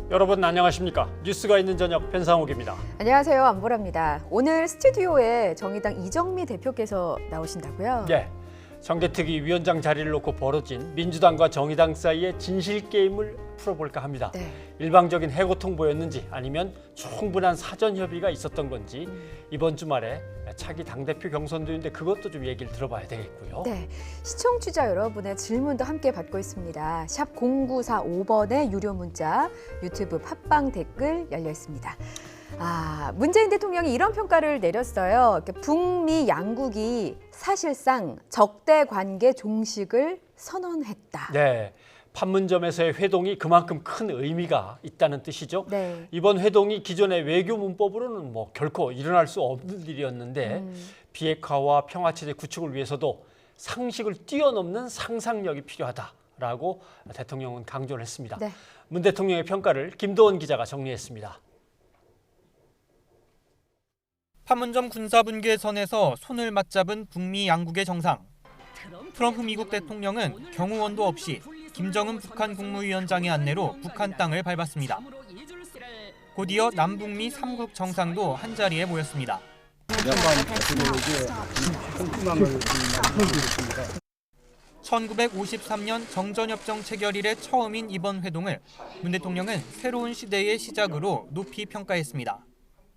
여러분 안녕하십니까? 뉴스가 있는 저녁 변상욱입니다. 안녕하세요, 안보라입니다. 오늘 스튜디오에 정의당 이정미 대표께서 나오신다고요? 네, 정개특위 위원장 자리를 놓고 벌어진 민주당과 정의당 사이의 진실 게임을 풀어볼까 합니다. 네. 일방적인 해고 통보였는지 아니면 충분한 사전 협의가 있었던 건지 이번 주말에 차기 당대표 경선도 있는데 그것도 좀 얘기를 들어봐야 되겠고요. 네, 시청자 여러분의 질문도 함께 받고 있습니다. 샵 0945번의 유료 문자, 유튜브 팟빵 댓글 열려 있습니다. 문재인 대통령이 이런 평가를 내렸어요. 북미 양국이 사실상 적대 관계 종식을 선언했다. 네, 판문점에서의 회동이 그만큼 큰 의미가 있다는 뜻이죠. 네. 이번 회동이 기존의 외교 문법으로는 결코 일어날 수 없는 일이었는데 비핵화와 평화체제 구축을 위해서도 상식을 뛰어넘는 상상력이 필요하다라고 대통령은 강조를 했습니다. 네. 문 대통령의 평가를 김도원 기자가 정리했습니다. 판문점 군사분계선에서 손을 맞잡은 북미 양국의 정상. 트럼프 미국 대통령은 경호원도 없이 김정은 북한 국무위원장의 안내로 북한 땅을 밟았습니다. 곧이어 남북미 3국 정상도 한자리에 모였습니다. 1953년 정전협정 체결 이래 처음인 이번 회동을 문 대통령은 새로운 시대의 시작으로 높이 평가했습니다.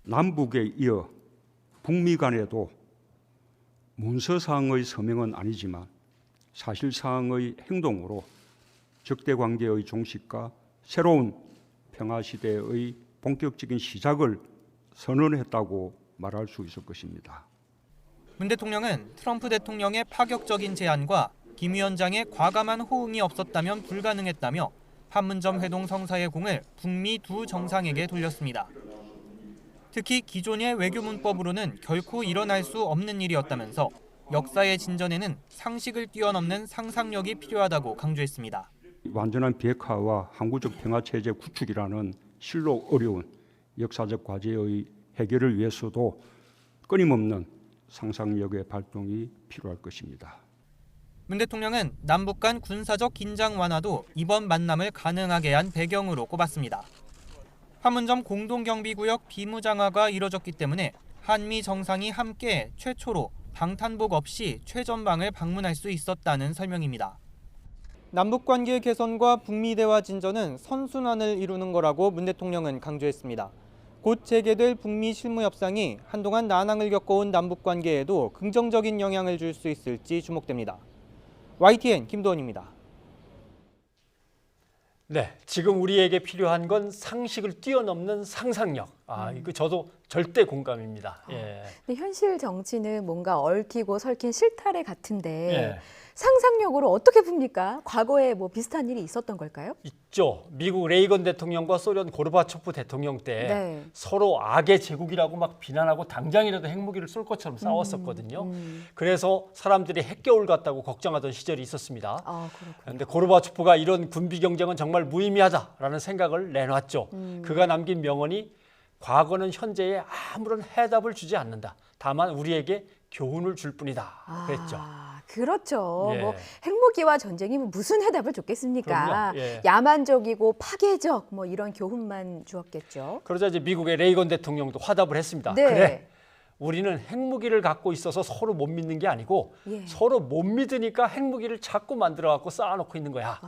남북에 이어 북미 간에도 문서상의 서명은 아니지만 사실상의 행동으로 적대관계의 종식과 새로운 평화시대의 본격적인 시작을 선언했다고 말할 수 있을 것입니다. 문 대통령은 트럼프 대통령의 파격적인 제안과 김 위원장의 과감한 호응이 없었다면 불가능했다며 판문점 회동 성사의 공을 북미 두 정상에게 돌렸습니다. 특히 기존의 외교 문법으로는 결코 일어날 수 없는 일이었다면서 역사의 진전에는 상식을 뛰어넘는 상상력이 필요하다고 강조했습니다. 완전한 비핵화와 항구적 평화체제 구축이라는 실로 어려운 역사적 과제의 해결을 위해서도 끊임없는 상상력의 발동이 필요할 것입니다. 문 대통령은 남북 간 군사적 긴장 완화도 이번 만남을 가능하게 한 배경으로 꼽았습니다. 판문점 공동경비구역 비무장화가 이뤄졌기 때문에 한미 정상이 함께 최초로 방탄복 없이 최전방을 방문할 수 있었다는 설명입니다. 남북관계 개선과 북미 대화 진전은 선순환을 이루는 거라고 문 대통령은 강조했습니다. 곧 재개될 북미 실무 협상이 한동안 난항을 겪어온 남북관계에도 긍정적인 영향을 줄 수 있을지 주목됩니다. YTN 김도원입니다. 네, 지금 우리에게 필요한 건 상식을 뛰어넘는 상상력. 이거 저도 절대 공감입니다. 예. 근데 현실 정치는 뭔가 얽히고 설킨 실타래 같은데 예. 상상력으로 어떻게 풉니까? 과거에 비슷한 일이 있었던 걸까요? 있죠. 미국 레이건 대통령과 소련 고르바초프 대통령 때 네. 서로 악의 제국이라고 막 비난하고 당장이라도 핵무기를 쏠 것처럼 싸웠었거든요. 그래서 사람들이 핵겨울 같다고 걱정하던 시절이 있었습니다. 그렇군요. 그런데 고르바초프가 이런 군비 경쟁은 정말 무의미하다라는 생각을 내놨죠. 그가 남긴 명언이 과거는 현재에 아무런 해답을 주지 않는다. 다만 우리에게 교훈을 줄 뿐이다. 그랬죠. 그렇죠. 예. 핵무기와 전쟁이 무슨 해답을 줬겠습니까? 그럼요. 예. 야만적이고 파괴적 이런 교훈만 주었겠죠. 그러자 이제 미국의 레이건 대통령도 화답을 했습니다. 네. 그래, 우리는 핵무기를 갖고 있어서 서로 못 믿는 게 아니고 예. 서로 못 믿으니까 핵무기를 자꾸 만들어갖고 쌓아놓고 있는 거야.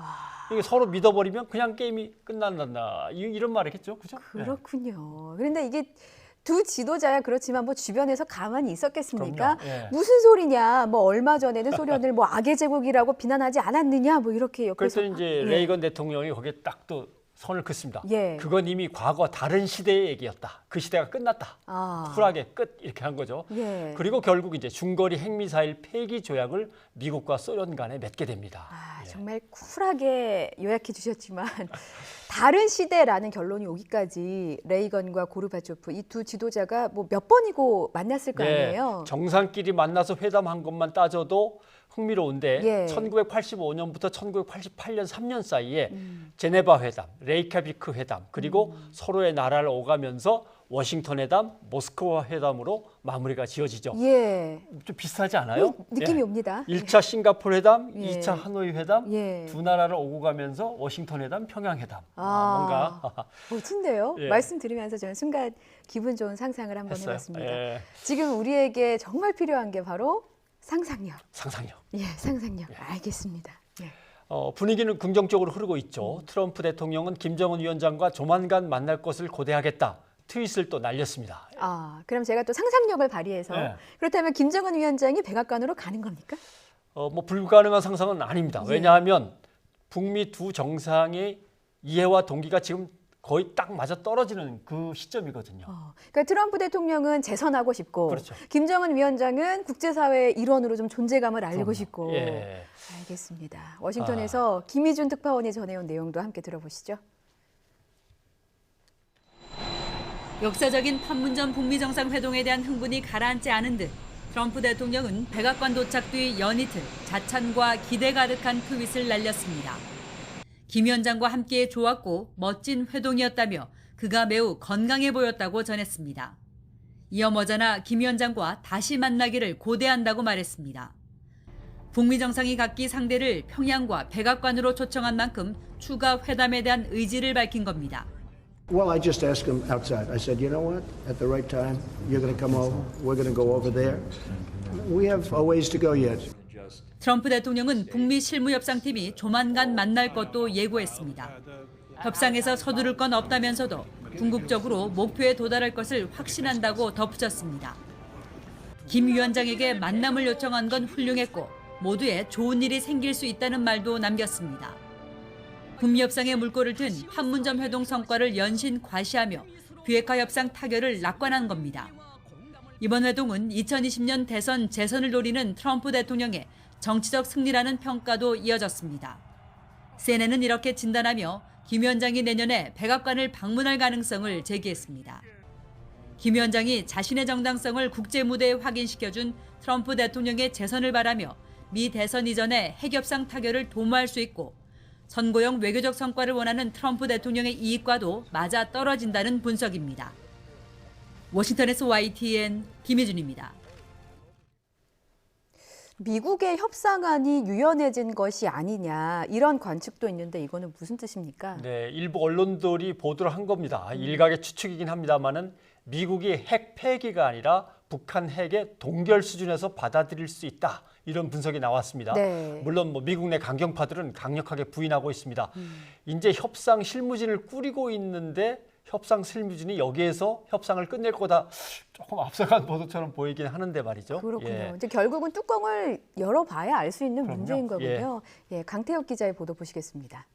이게 서로 믿어버리면 그냥 게임이 끝난다. 이런 말이겠죠, 그죠? 그렇군요. 그런데 이게 두 지도자야 그렇지만 주변에서 가만히 있었겠습니까? 그럼요. 예. 무슨 소리냐? 얼마 전에는 소련을 악의 제국이라고 비난하지 않았느냐? 이렇게 옆에서. 그래서 이제 레이건 대통령이 거기에 딱 또 선을 긋습니다. 예. 그건 이미 과거 다른 시대의 얘기였다. 그 시대가 끝났다. 쿨하게 끝 이렇게 한 거죠. 예. 그리고 결국 이제 중거리 핵미사일 폐기 조약을 미국과 소련 간에 맺게 됩니다. 정말 쿨하게 요약해 주셨지만 다른 시대라는 결론이 오기까지 레이건과 고르바초프 이 두 지도자가 몇 번이고 만났을 거 아니에요? 정상끼리 만나서 회담한 것만 따져도 흥미로운데 예. 1985년부터 1988년 3년 사이에 제네바 회담, 레이캬비크 회담 그리고 서로의 나라를 오가면서 워싱턴 회담, 모스크바 회담으로 마무리가 지어지죠. 예. 좀 비슷하지 않아요? 느낌이 예. 옵니다. 1차 싱가포르 회담, 예. 2차 하노이 회담, 예. 두 나라를 오고 가면서 워싱턴 회담, 평양 회담. 아, 뭔가 멋진데요? 예. 말씀 들으면서 저는 순간 기분 좋은 상상을 한번 했어요. 해봤습니다. 예. 지금 우리에게 정말 필요한 게 바로 상상력. 상상력. 예, 상상력. 알겠습니다. 예. 분위기는 긍정적으로 흐르고 있죠. 트럼프 대통령은 김정은 위원장과 조만간 만날 것을 고대하겠다. 트윗을 또 날렸습니다. 아, 그럼 제가 또 상상력을 발휘해서 예. 그렇다면 김정은 위원장이 백악관으로 가는 겁니까? 뭐 불가능한 상상은 아닙니다. 예. 왜냐하면 북미 두 정상의 이해와 동기가 지금 거의 딱 맞아 떨어지는 그 시점이거든요. 그러니까 트럼프 대통령은 재선하고 싶고 그렇죠. 김정은 위원장은 국제사회의 일원으로 좀 존재감을 알리고 그럼요. 싶고. 예. 알겠습니다. 워싱턴에서 김희준 특파원이 전해온 내용도 함께 들어보시죠. 역사적인 판문점 북미 정상회동에 대한 흥분이 가라앉지 않은 듯 트럼프 대통령은 백악관 도착 뒤 연이틀 자찬과 기대 가득한 트윗을 날렸습니다. 김 위원장과 함께 좋았고 멋진 회동이었다며 그가 매우 건강해 보였다고 전했습니다. 이어 머자나 김 위원장과 다시 만나기를 고대한다고 말했습니다. 북미 정상이 각기 상대를 평양과 백악관으로 초청한 만큼 추가 회담에 대한 의지를 밝힌 겁니다. Well, I just asked him outside. I said, you know what? At the right time, you're going to come over. We're going to go over there. We have a ways to go yet. 트럼프 대통령은 북미 실무협상팀이 조만간 만날 것도 예고했습니다. 협상에서 서두를 건 없다면서도 궁극적으로 목표에 도달할 것을 확신한다고 덧붙였습니다. 김 위원장에게 만남을 요청한 건 훌륭했고 모두에 좋은 일이 생길 수 있다는 말도 남겼습니다. 북미 협상에 물꼬를 튼 판문점 회동 성과를 연신 과시하며 비핵화 협상 타결을 낙관한 겁니다. 이번 회동은 2020년 대선 재선을 노리는 트럼프 대통령의 정치적 승리라는 평가도 이어졌습니다. CNN은 이렇게 진단하며 김 위원장이 내년에 백악관을 방문할 가능성을 제기했습니다. 김 위원장이 자신의 정당성을 국제 무대에 확인시켜준 트럼프 대통령의 재선을 바라며 미 대선 이전에 핵협상 타결을 도모할 수 있고 선거용 외교적 성과를 원하는 트럼프 대통령의 이익과도 맞아 떨어진다는 분석입니다. 워싱턴에서 YTN 김희준입니다. 미국의 협상안이 유연해진 것이 아니냐 이런 관측도 있는데 이거는 무슨 뜻입니까? 네, 일부 언론들이 보도를 한 겁니다. 일각의 추측이긴 합니다만은 미국이 핵 폐기가 아니라 북한 핵의 동결 수준에서 받아들일 수 있다. 이런 분석이 나왔습니다. 네. 물론 뭐 미국 내 강경파들은 강력하게 부인하고 있습니다. 이제 협상 실무진을 꾸리고 있는데 협상 실무진이 여기에서 협상을 끝낼 거다. 조금 앞서간 보도처럼 보이긴 하는데 말이죠. 그렇군요. 예. 이제 결국은 뚜껑을 열어봐야 알 수 있는 그럼요. 문제인 거군요. 예, 강태혁 기자의 보도 보시겠습니다.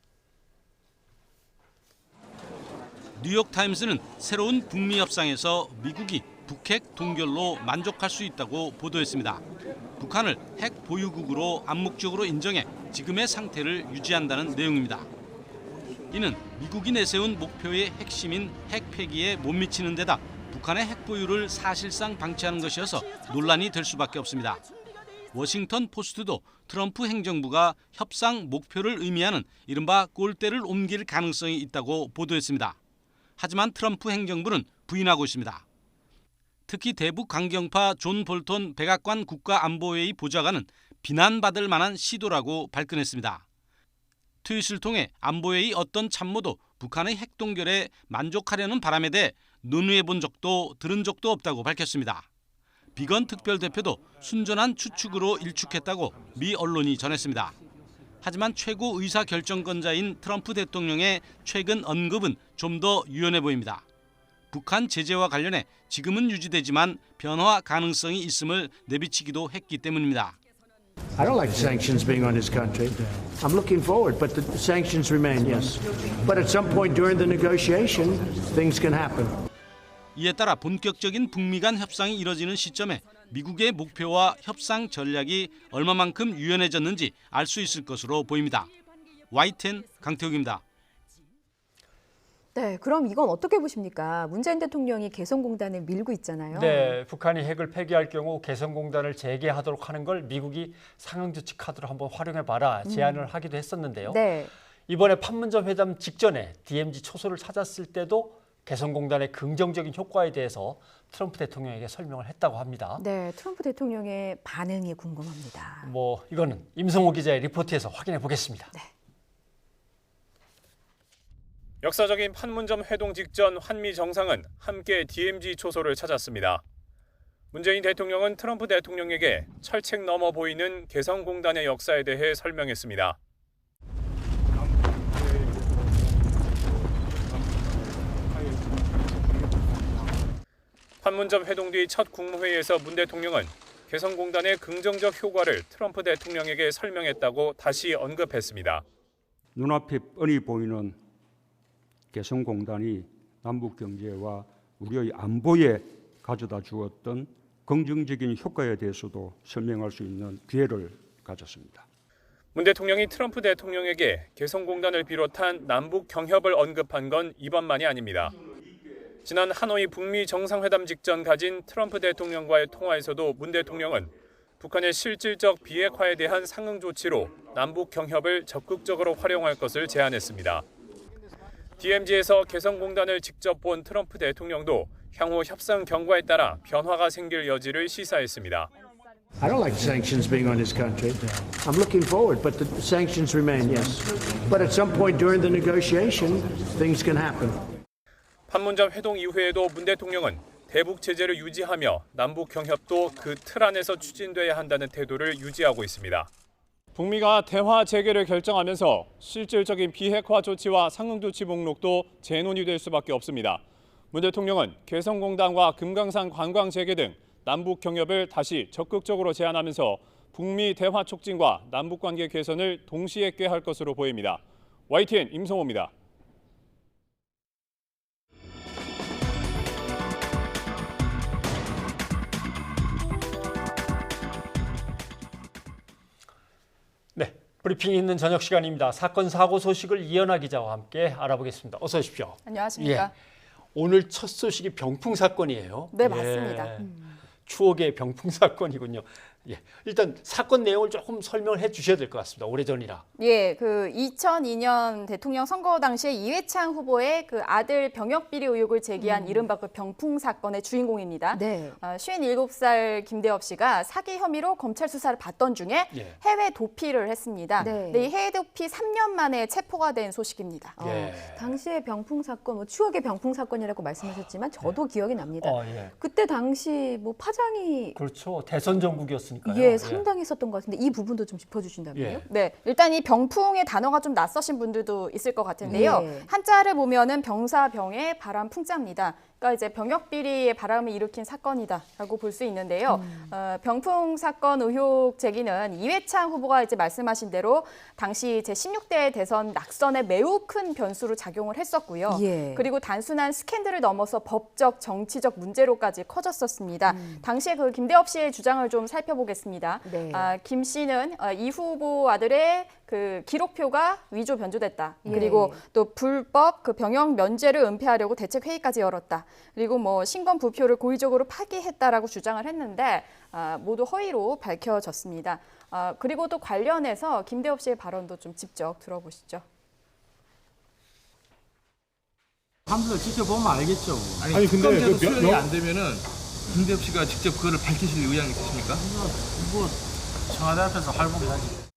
뉴욕타임스는 새로운 북미 협상에서 미국이 북핵 동결로 만족할 수 있다고 보도했습니다. 북한을 핵 보유국으로 암묵적으로 인정해 지금의 상태를 유지한다는 내용입니다. 이는 미국이 내세운 목표의 핵심인 핵 폐기에 못 미치는 데다 북한의 핵 보유를 사실상 방치하는 것이어서 논란이 될 수밖에 없습니다. 워싱턴 포스트도 트럼프 행정부가 협상 목표를 의미하는 이른바 골대를 옮길 가능성이 있다고 보도했습니다. 하지만 트럼프 행정부는 부인하고 있습니다. 특히 대북 강경파 존 볼턴 백악관 국가안보회의 보좌관은 비난받을 만한 시도라고 발끈했습니다. 트윗을 통해 안보회의 어떤 참모도 북한의 핵동결에 만족하려는 바람에 대해 논의해 본 적도 들은 적도 없다고 밝혔습니다. 비건 특별대표도 순전한 추측으로 일축했다고 미 언론이 전했습니다. 하지만 최고 의사결정권자인 트럼프 대통령의 최근 언급은 좀 더 유연해 보입니다. 북한 제재와 관련해 지금은 유지되지만 변화 가능성이 있음을 내비치기도 했기 때문입니다. I don't like sanctions being on his country. I'm looking forward, but the sanctions remain, yes. But at some point during the negotiation, things can happen. 이에 따라 본격적인 북미 간 협상이 이뤄지는 시점에 미국의 목표와 협상 전략이 얼마만큼 유연해졌는지 알 수 있을 것으로 보입니다. YTN 강태욱입니다. 네, 그럼 이건 어떻게 보십니까? 문재인 대통령이 개성공단을 밀고 있잖아요. 네, 북한이 핵을 폐기할 경우 개성공단을 재개하도록 하는 걸 미국이 상응조치 카드로 한번 활용해봐라 제안을 하기도 했었는데요. 네. 이번에 판문점 회담 직전에 DMZ 초소를 찾았을 때도 개성공단의 긍정적인 효과에 대해서 트럼프 대통령에게 설명을 했다고 합니다. 네, 트럼프 대통령의 반응이 궁금합니다. 뭐 이거는 임성호 기자의 리포트에서 확인해 보겠습니다. 역사적인 판문점 회동 직전 한미 정상은 함께 DMZ 초소를 찾았습니다. 문재인 대통령은 트럼프 대통령에게 철책 넘어 보이는 개성공단의 역사에 대해 설명했습니다. 판문점 회동 뒤 첫 국무회의에서 문 대통령은 개성공단의 긍정적 효과를 트럼프 대통령에게 설명했다고 다시 언급했습니다. 눈앞에 뻔히 보이는 개성공단이 남북 경제와 우리의 안보에 가져다 주었던 긍정적인 효과에 대해서도 설명할 수 있는 기회를 가졌습니다. 문 대통령이 트럼프 대통령에게 개성공단을 비롯한 남북 경협을 언급한 건 이번만이 아닙니다. 지난 하노이 북미 정상회담 직전 가진 트럼프 대통령과의 통화에서도 문 대통령은 북한의 실질적 비핵화에 대한 상응 조치로 남북 경협을 적극적으로 활용할 것을 제안했습니다. DMZ에서 개성공단을 직접 본 트럼프 대통령도 향후 협상 경과에 따라 변화가 생길 여지를 시사했습니다. I don't like sanctions being on his country. I'm looking forward, but the sanctions remain, yes. But at some point during the negotiation, things can happen. 판문점 회동 이후에도 문 대통령은 대북 제재를 유지하며 남북 경협도 그 틀 안에서 추진돼야 한다는 태도를 유지하고 있습니다. 북미가 대화 재개를 결정하면서 실질적인 비핵화 조치와 상응 조치 목록도 재논의될 수밖에 없습니다. 문 대통령은 개성공단과 금강산 관광 재개 등 남북 경협을 다시 적극적으로 제안하면서 북미 대화 촉진과 남북 관계 개선을 동시에 꾀할 것으로 보입니다. YTN 임성호입니다. 네, 브리핑이 있는 저녁 시간입니다. 사건 사고 소식을 이현아 기자와 함께 알아보겠습니다. 어서 오십시오. 안녕하십니까? 예, 오늘 첫 소식이 병풍 사건이에요. 네, 맞습니다. 추억의 병풍 사건이군요. 예, 일단 사건 내용을 조금 설명을 해주셔야 될 것 같습니다. 오래전이라. 예, 그 2002년 대통령 선거 당시에 이회창 후보의 그 아들 병역 비리 의혹을 제기한 이른바 그 병풍 사건의 주인공입니다. 네. 57살 김대엽 씨가 사기 혐의로 검찰 수사를 받던 중에 예. 해외 도피를 했습니다. 네. 네, 이 해외 도피 3년 만에 체포가 된 소식입니다. 예. 당시의 병풍 사건, 뭐 추억의 병풍 사건이라고 말씀하셨지만 저도 기억이 납니다. 예. 그때 당시 뭐 파장이 그렇죠. 대선 전국이었으니까요. 예, 상당했었던 것 같은데 이 부분도 좀 짚어주신다면요? 예. 네, 일단 이 병풍의 단어가 좀 낯서신 분들도 있을 것 같은데요. 네. 한자를 보면은 병사병의 바람 풍자입니다. 그러니까 이제 병역 비리의 바람을 일으킨 사건이다라고 볼 수 있는데요. 병풍 사건 의혹 제기는 이회창 후보가 이제 말씀하신 대로 당시 제 16대 대선 낙선에 매우 큰 변수로 작용을 했었고요. 예. 그리고 단순한 스캔들을 넘어서 법적, 정치적 문제로까지 커졌었습니다. 당시에 그 김대엽 씨의 주장을 좀 살펴보겠습니다. 네. 김 씨는 이 후보 아들의 그 기록표가 위조 변조됐다. 예. 그리고 또 불법 그 병역 면제를 은폐하려고 대책 회의까지 열었다. 그리고 뭐 신검 부표를 고의적으로 파기했다라고 주장을 했는데 모두 허위로 밝혀졌습니다. 그리고 또 관련해서 김대엽 씨의 발언도 좀 직접 들어보시죠. 사람들 직접 보면 알겠죠. 아니 근데 그 수용이 안 되면은 김대엽 씨가 직접 그거를 밝히실 의향이 있으십니까? 뭐 청와대 앞에서 할복이 하지.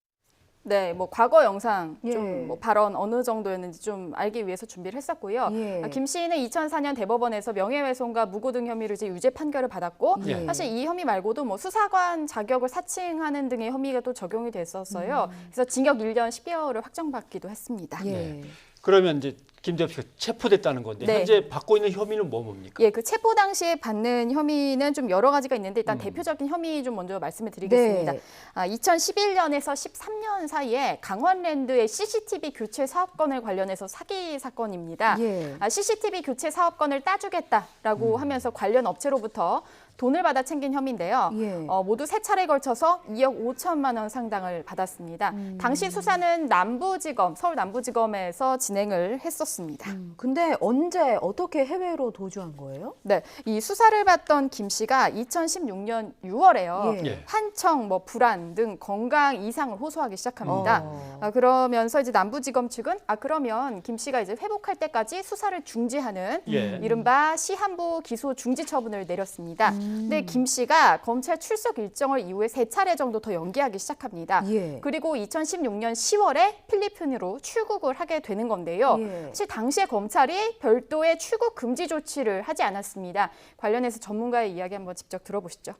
네, 뭐 과거 영상 예. 좀 뭐 발언 어느 정도였는지 좀 알기 위해서 준비를 했었고요. 예. 김 씨는 2004년 대법원에서 명예훼손과 무고 등 혐의로 이제 유죄 판결을 받았고 예. 사실 이 혐의 말고도 뭐 수사관 자격을 사칭하는 등의 혐의가 또 적용이 됐었어요. 그래서 징역 1년 10개월을 확정받기도 했습니다. 예. 그러면 이제 김대엽 씨가 체포됐다는 건데 네. 현재 받고 있는 혐의는 뭡니까? 예, 그 체포 당시에 받는 혐의는 좀 여러 가지가 있는데 일단 대표적인 혐의 좀 먼저 말씀을 드리겠습니다. 네. 2011년에서 13년 사이에 강원랜드의 CCTV 교체 사업건을 관련해서 사기 사건입니다. 예. CCTV 교체 사업건을 따주겠다라고 하면서 관련 업체로부터 돈을 받아 챙긴 혐의인데요. 예. 모두 3차례에 걸쳐서 2억 5천만 원 상당을 받았습니다. 당시 수사는 서울 남부지검에서 진행을 했었습니다. 근데 언제 어떻게 해외로 도주한 거예요? 네, 이 수사를 받던 김 씨가 2016년 6월에요. 예. 환청, 불안 등 건강 이상을 호소하기 시작합니다. 그러면서 이제 남부지검 측은 그러면 김 씨가 이제 회복할 때까지 수사를 중지하는 예. 이른바 시한부 기소 중지 처분을 내렸습니다. 근데 김 씨가 검찰 출석 일정을 이후에 3차례 정도 더 연기하기 시작합니다. 예. 그리고 2016년 10월에 필리핀으로 출국을 하게 되는 건데요. 예. 사실 당시에 검찰이 별도의 출국 금지 조치를 하지 않았습니다. 관련해서 전문가의 이야기 한번 직접 들어보시죠.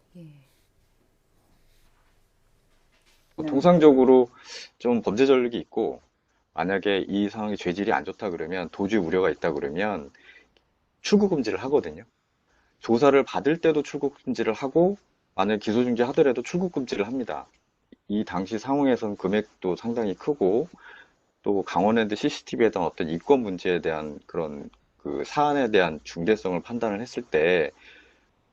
통상적으로 좀 범죄 전력이 있고 만약에 이 상황이 죄질이 안 좋다 그러면 도주 우려가 있다 그러면 출국 금지를 하거든요. 조사를 받을 때도 출국 금지를 하고 만약 기소 중지하더라도 출국 금지를 합니다. 이 당시 상황에서는 금액도 상당히 크고 또 강원랜드 CCTV에 대한 어떤 이권 문제에 대한 그런 그 사안에 대한 중대성을 판단을 했을 때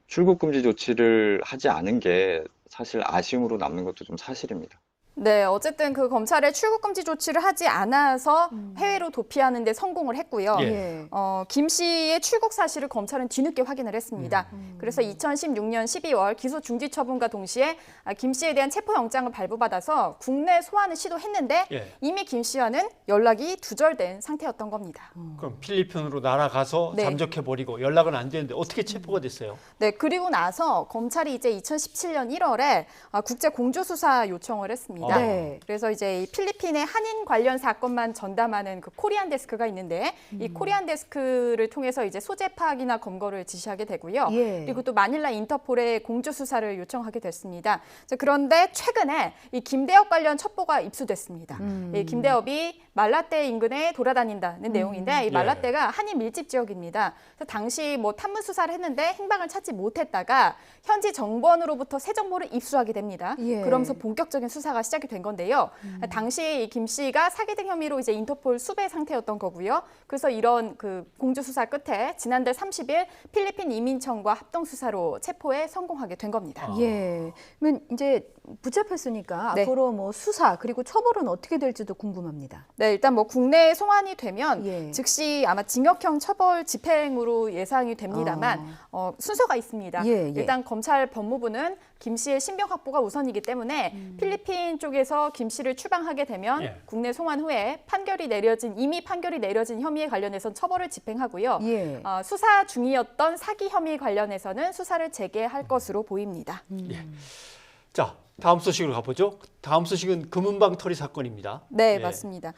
출국 금지 조치를 하지 않은 게 사실 아쉬움으로 남는 것도 좀 사실입니다. 네, 어쨌든 그 검찰의 출국 금지 조치를 하지 않아서 해외로 도피하는 데 성공을 했고요. 예. 김 씨의 출국 사실을 검찰은 뒤늦게 확인을 했습니다. 그래서 2016년 12월 기소 중지 처분과 동시에 김 씨에 대한 체포영장을 발부받아서 국내 소환을 시도했는데 예. 이미 김 씨와는 연락이 두절된 상태였던 겁니다. 그럼 필리핀으로 날아가서 네. 잠적해버리고 연락은 안 되는데 어떻게 체포가 됐어요? 네, 그리고 나서 검찰이 이제 2017년 1월에 국제 공조수사 요청을 했습니다. 네. 그래서 이제 이 필리핀의 한인 관련 사건만 전담하는 그 코리안 데스크가 있는데 이 코리안 데스크를 통해서 이제 소재 파악이나 검거를 지시하게 되고요. 예. 그리고 또 마닐라 인터폴에 공조수사를 요청하게 됐습니다. 그런데 최근에 이 김대엽 관련 첩보가 입수됐습니다. 이 김대엽이 말라떼 인근에 돌아다닌다는 내용인데 이 말라떼가 한인 밀집 지역입니다. 그래서 당시 탐문 수사를 했는데 행방을 찾지 못했다가 현지 정보원으로부터 새 정보를 입수하게 됩니다. 예. 그러면서 본격적인 수사가 시작이 된 건데요. 당시 이 김 씨가 사기 등 혐의로 이제 인터폴 수배 상태였던 거고요. 그래서 이런 그 공조 수사 끝에 지난달 30일 필리핀 이민청과 합동 수사로 체포에 성공하게 된 겁니다. 예. 그러면 이제 붙잡혔으니까 네. 앞으로 수사 그리고 처벌은 어떻게 될지도 궁금합니다. 네, 일단 국내에 송환이 되면 예. 즉시 아마 징역형 처벌 집행으로 예상이 됩니다만 순서가 있습니다. 예. 일단 검찰 법무부는 김 씨의 신병 확보가 우선이기 때문에 필리핀 쪽에서 김 씨를 추방하게 되면 예. 국내 송환 후에 이미 판결이 내려진 혐의에 관련해서는 처벌을 집행하고요. 예. 수사 중이었던 사기 혐의 관련해서는 수사를 재개할 것으로 보입니다. 예. 자, 다음 소식으로 가보죠. 다음 소식은 금은방 털이 사건입니다. 네, 예. 맞습니다.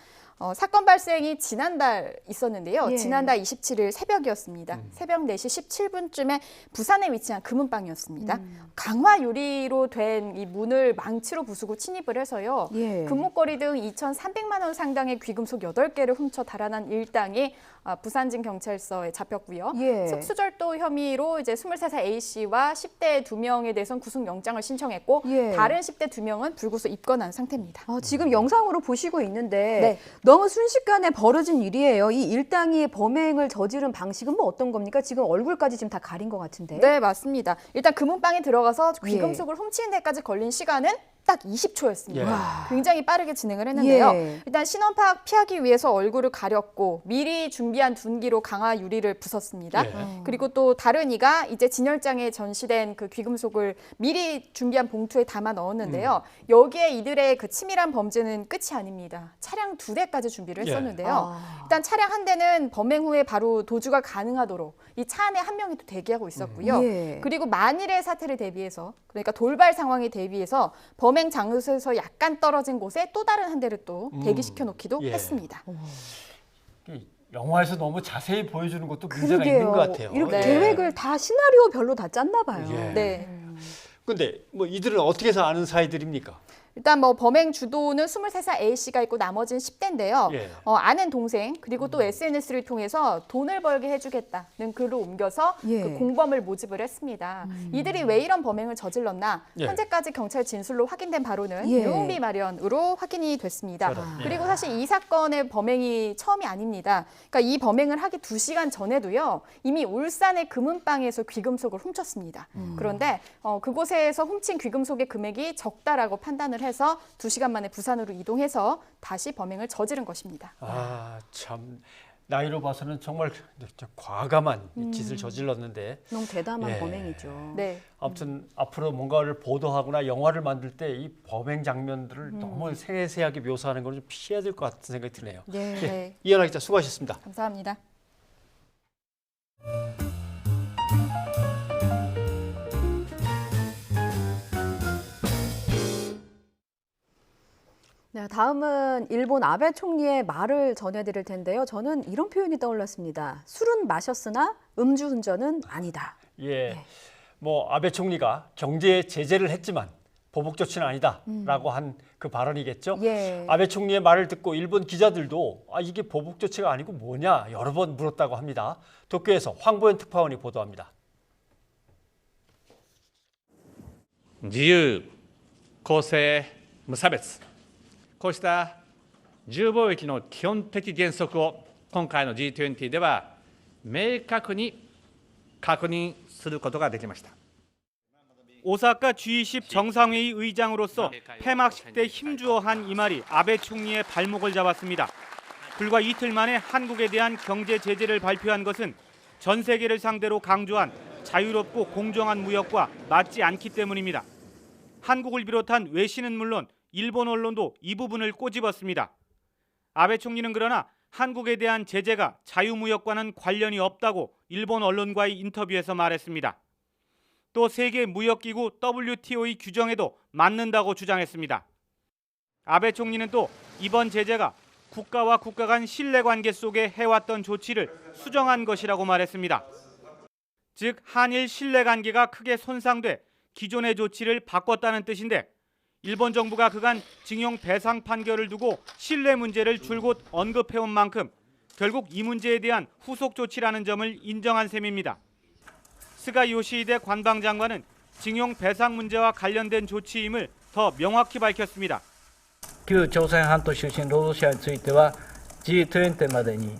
사건 발생이 지난달 있었는데요. 예. 지난달 27일 새벽이었습니다. 새벽 4시 17분쯤에 부산에 위치한 금은방이었습니다. 강화 유리로 된 이 문을 망치로 부수고 침입을 해서요. 예. 금목걸이 등 2,300만 원 상당의 귀금속 8개를 훔쳐 달아난 일당이 부산진 경찰서에 잡혔고요. 예. 특수절도 혐의로 이제 23살 A씨와 10대 2명에 대해서는 구속영장을 신청했고 예. 다른 10대 2명은 불구속 입건한 상태입니다. 지금 영상으로 보시고 있는데 네. 너무 순식간에 벌어진 일이에요. 이 일당이 범행을 저지른 방식은 어떤 겁니까? 지금 얼굴까지 지금 다 가린 것 같은데. 네, 맞습니다. 일단 금은방에 들어가서 귀금속을 훔치는 데까지 걸린 시간은 딱 20초였습니다. 예. 굉장히 빠르게 진행을 했는데요. 예. 일단 신원 파악 피하기 위해서 얼굴을 가렸고 미리 준비한 둔기로 강화 유리를 부쉈습니다. 예. 그리고 또 다른 이가 이제 진열장에 전시된 그 귀금속을 미리 준비한 봉투에 담아 넣었는데요. 여기에 이들의 그 치밀한 범죄는 끝이 아닙니다. 차량 2대까지 준비를 예. 했었는데요. 일단 차량 한 대는 범행 후에 바로 도주가 가능하도록 이 차 안에 한 명이 또 대기하고 있었고요. 예. 그리고 만일의 사태를 대비해서 그러니까 돌발 상황에 대비해서 범행 장소에서 약간 떨어진 곳에 또 다른 한 대를 또 대기시켜 놓기도 예. 했습니다. 영화에서 너무 자세히 보여주는 것도 문제가 그러게요. 있는 것 같아요. 이렇게 네. 계획을 다 시나리오별로 다 짰나 봐요. 예. 네. 근데 이들은 어떻게 해서 아는 사이들입니까? 일단 뭐 범행 주도는 23살 A씨가 있고 나머지는 10대인데요. 예. 아는 동생 그리고 또 SNS를 통해서 돈을 벌게 해주겠다는 글을 옮겨서 예. 그 공범을 모집을 했습니다. 이들이 왜 이런 범행을 저질렀나 예. 현재까지 경찰 진술로 확인된 바로는 예. 유흥비 마련으로 확인이 됐습니다. 저런, 예. 그리고 사실 이 사건의 범행이 처음이 아닙니다. 그러니까 이 범행을 하기 2시간 전에도요. 이미 울산의 금은방에서 귀금속을 훔쳤습니다. 그런데 그곳에서 훔친 귀금속의 금액이 적다라고 판단을 해서 2시간 만에 부산으로 이동해서 다시 범행을 저지른 것입니다. 아, 참 나이로 봐서는 정말 과감한 이 짓을 저질렀는데 너무 대담한 예. 범행이죠. 네. 아무튼 앞으로 뭔가를 보도하거나 영화를 만들 때 이 범행 장면들을 너무 세세하게 묘사하는 걸 좀 피해야 될 것 같은 생각이 드네요. 네. 네. 이현아 기자 수고하셨습니다. 감사합니다. 네, 다음은 일본 아베 총리의 말을 전해드릴 텐데요. 저는 이런 표현이 떠올랐습니다. 술은 마셨으나 음주운전은 아니다. 예, 뭐 아베 총리가 경제 제재를 했지만 보복 조치는 아니다라고 한 그 발언이겠죠. 예. 아베 총리의 말을 듣고 일본 기자들도 이게 보복 조치가 아니고 뭐냐 여러 번 물었다고 합니다. 도쿄에서 황보현 특파원이 보도합니다. 自由、公正、無差別、こうした自由貿易の基本的原則を今回の G20 では明確に確認することができました。 오사카 G20 정상회의 의장으로서 폐막식 때 힘주어 한 이 말이 아베 총리의 발목을 잡았습니다. 불과 이틀 만에 한국에 대한 경제 제재를 발표한 것은 전 세계를 상대로 강조한 자유롭고 공정한 무역과 맞지 않기 때문입니다. 한국을 비롯한 외신은 물론 일본 언론도 이 부분을 꼬집었습니다. 아베 총리는 그러나 한국에 대한 제재가 자유무역과는 관련이 없다고 일본 언론과의 인터뷰에서 말했습니다. 또 세계 무역기구 WTO의 규정에도 맞는다고 주장했습니다. 아베 총리는 또 이번 제재가 국가와 국가 간 신뢰관계 속에 해왔던 조치를 수정한 것이라고 말했습니다. 즉 한일 신뢰관계가 크게 손상돼 기존의 조치를 바꿨다는 뜻인데 일본 정부가 그간 징용 배상 판결을 두고 신뢰 문제를 줄곧 언급해온 만큼 결국 이 문제에 대한 후속 조치라는 점을 인정한 셈입니다. 스가 요시히데 관방장관은 징용 배상 문제와 관련된 조치임을 더 명확히 밝혔습니다. 旧朝鮮半島出身労働者については G20 までに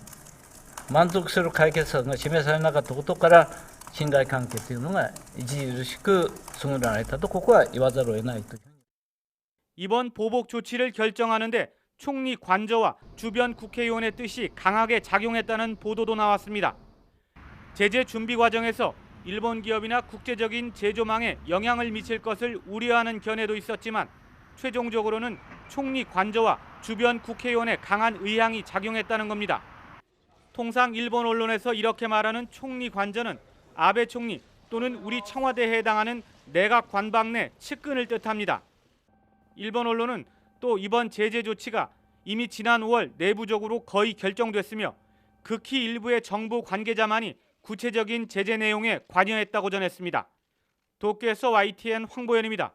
満足する解決策が示されなかったことから信頼関係というのが著しく優れられたとここは言わざるを得ないと。 이번 보복 조치를 결정하는데 총리 관저와 주변 국회의원의 뜻이 강하게 작용했다는 보도도 나왔습니다. 제재 준비 과정에서 일본 기업이나 국제적인 제조망에 영향을 미칠 것을 우려하는 견해도 있었지만 최종적으로는 총리 관저와 주변 국회의원의 강한 의향이 작용했다는 겁니다. 통상 일본 언론에서 이렇게 말하는 총리 관저는 아베 총리 또는 우리 청와대에 해당하는 내각 관방 내 측근을 뜻합니다. 일본 언론은 또 이번 제재 조치가 이미 지난 5월 내부적으로 거의 결정됐으며 극히 일부의 정부 관계자만이 구체적인 제재 내용에 관여했다고 전했습니다. 도쿄에서 YTN 황보현입니다.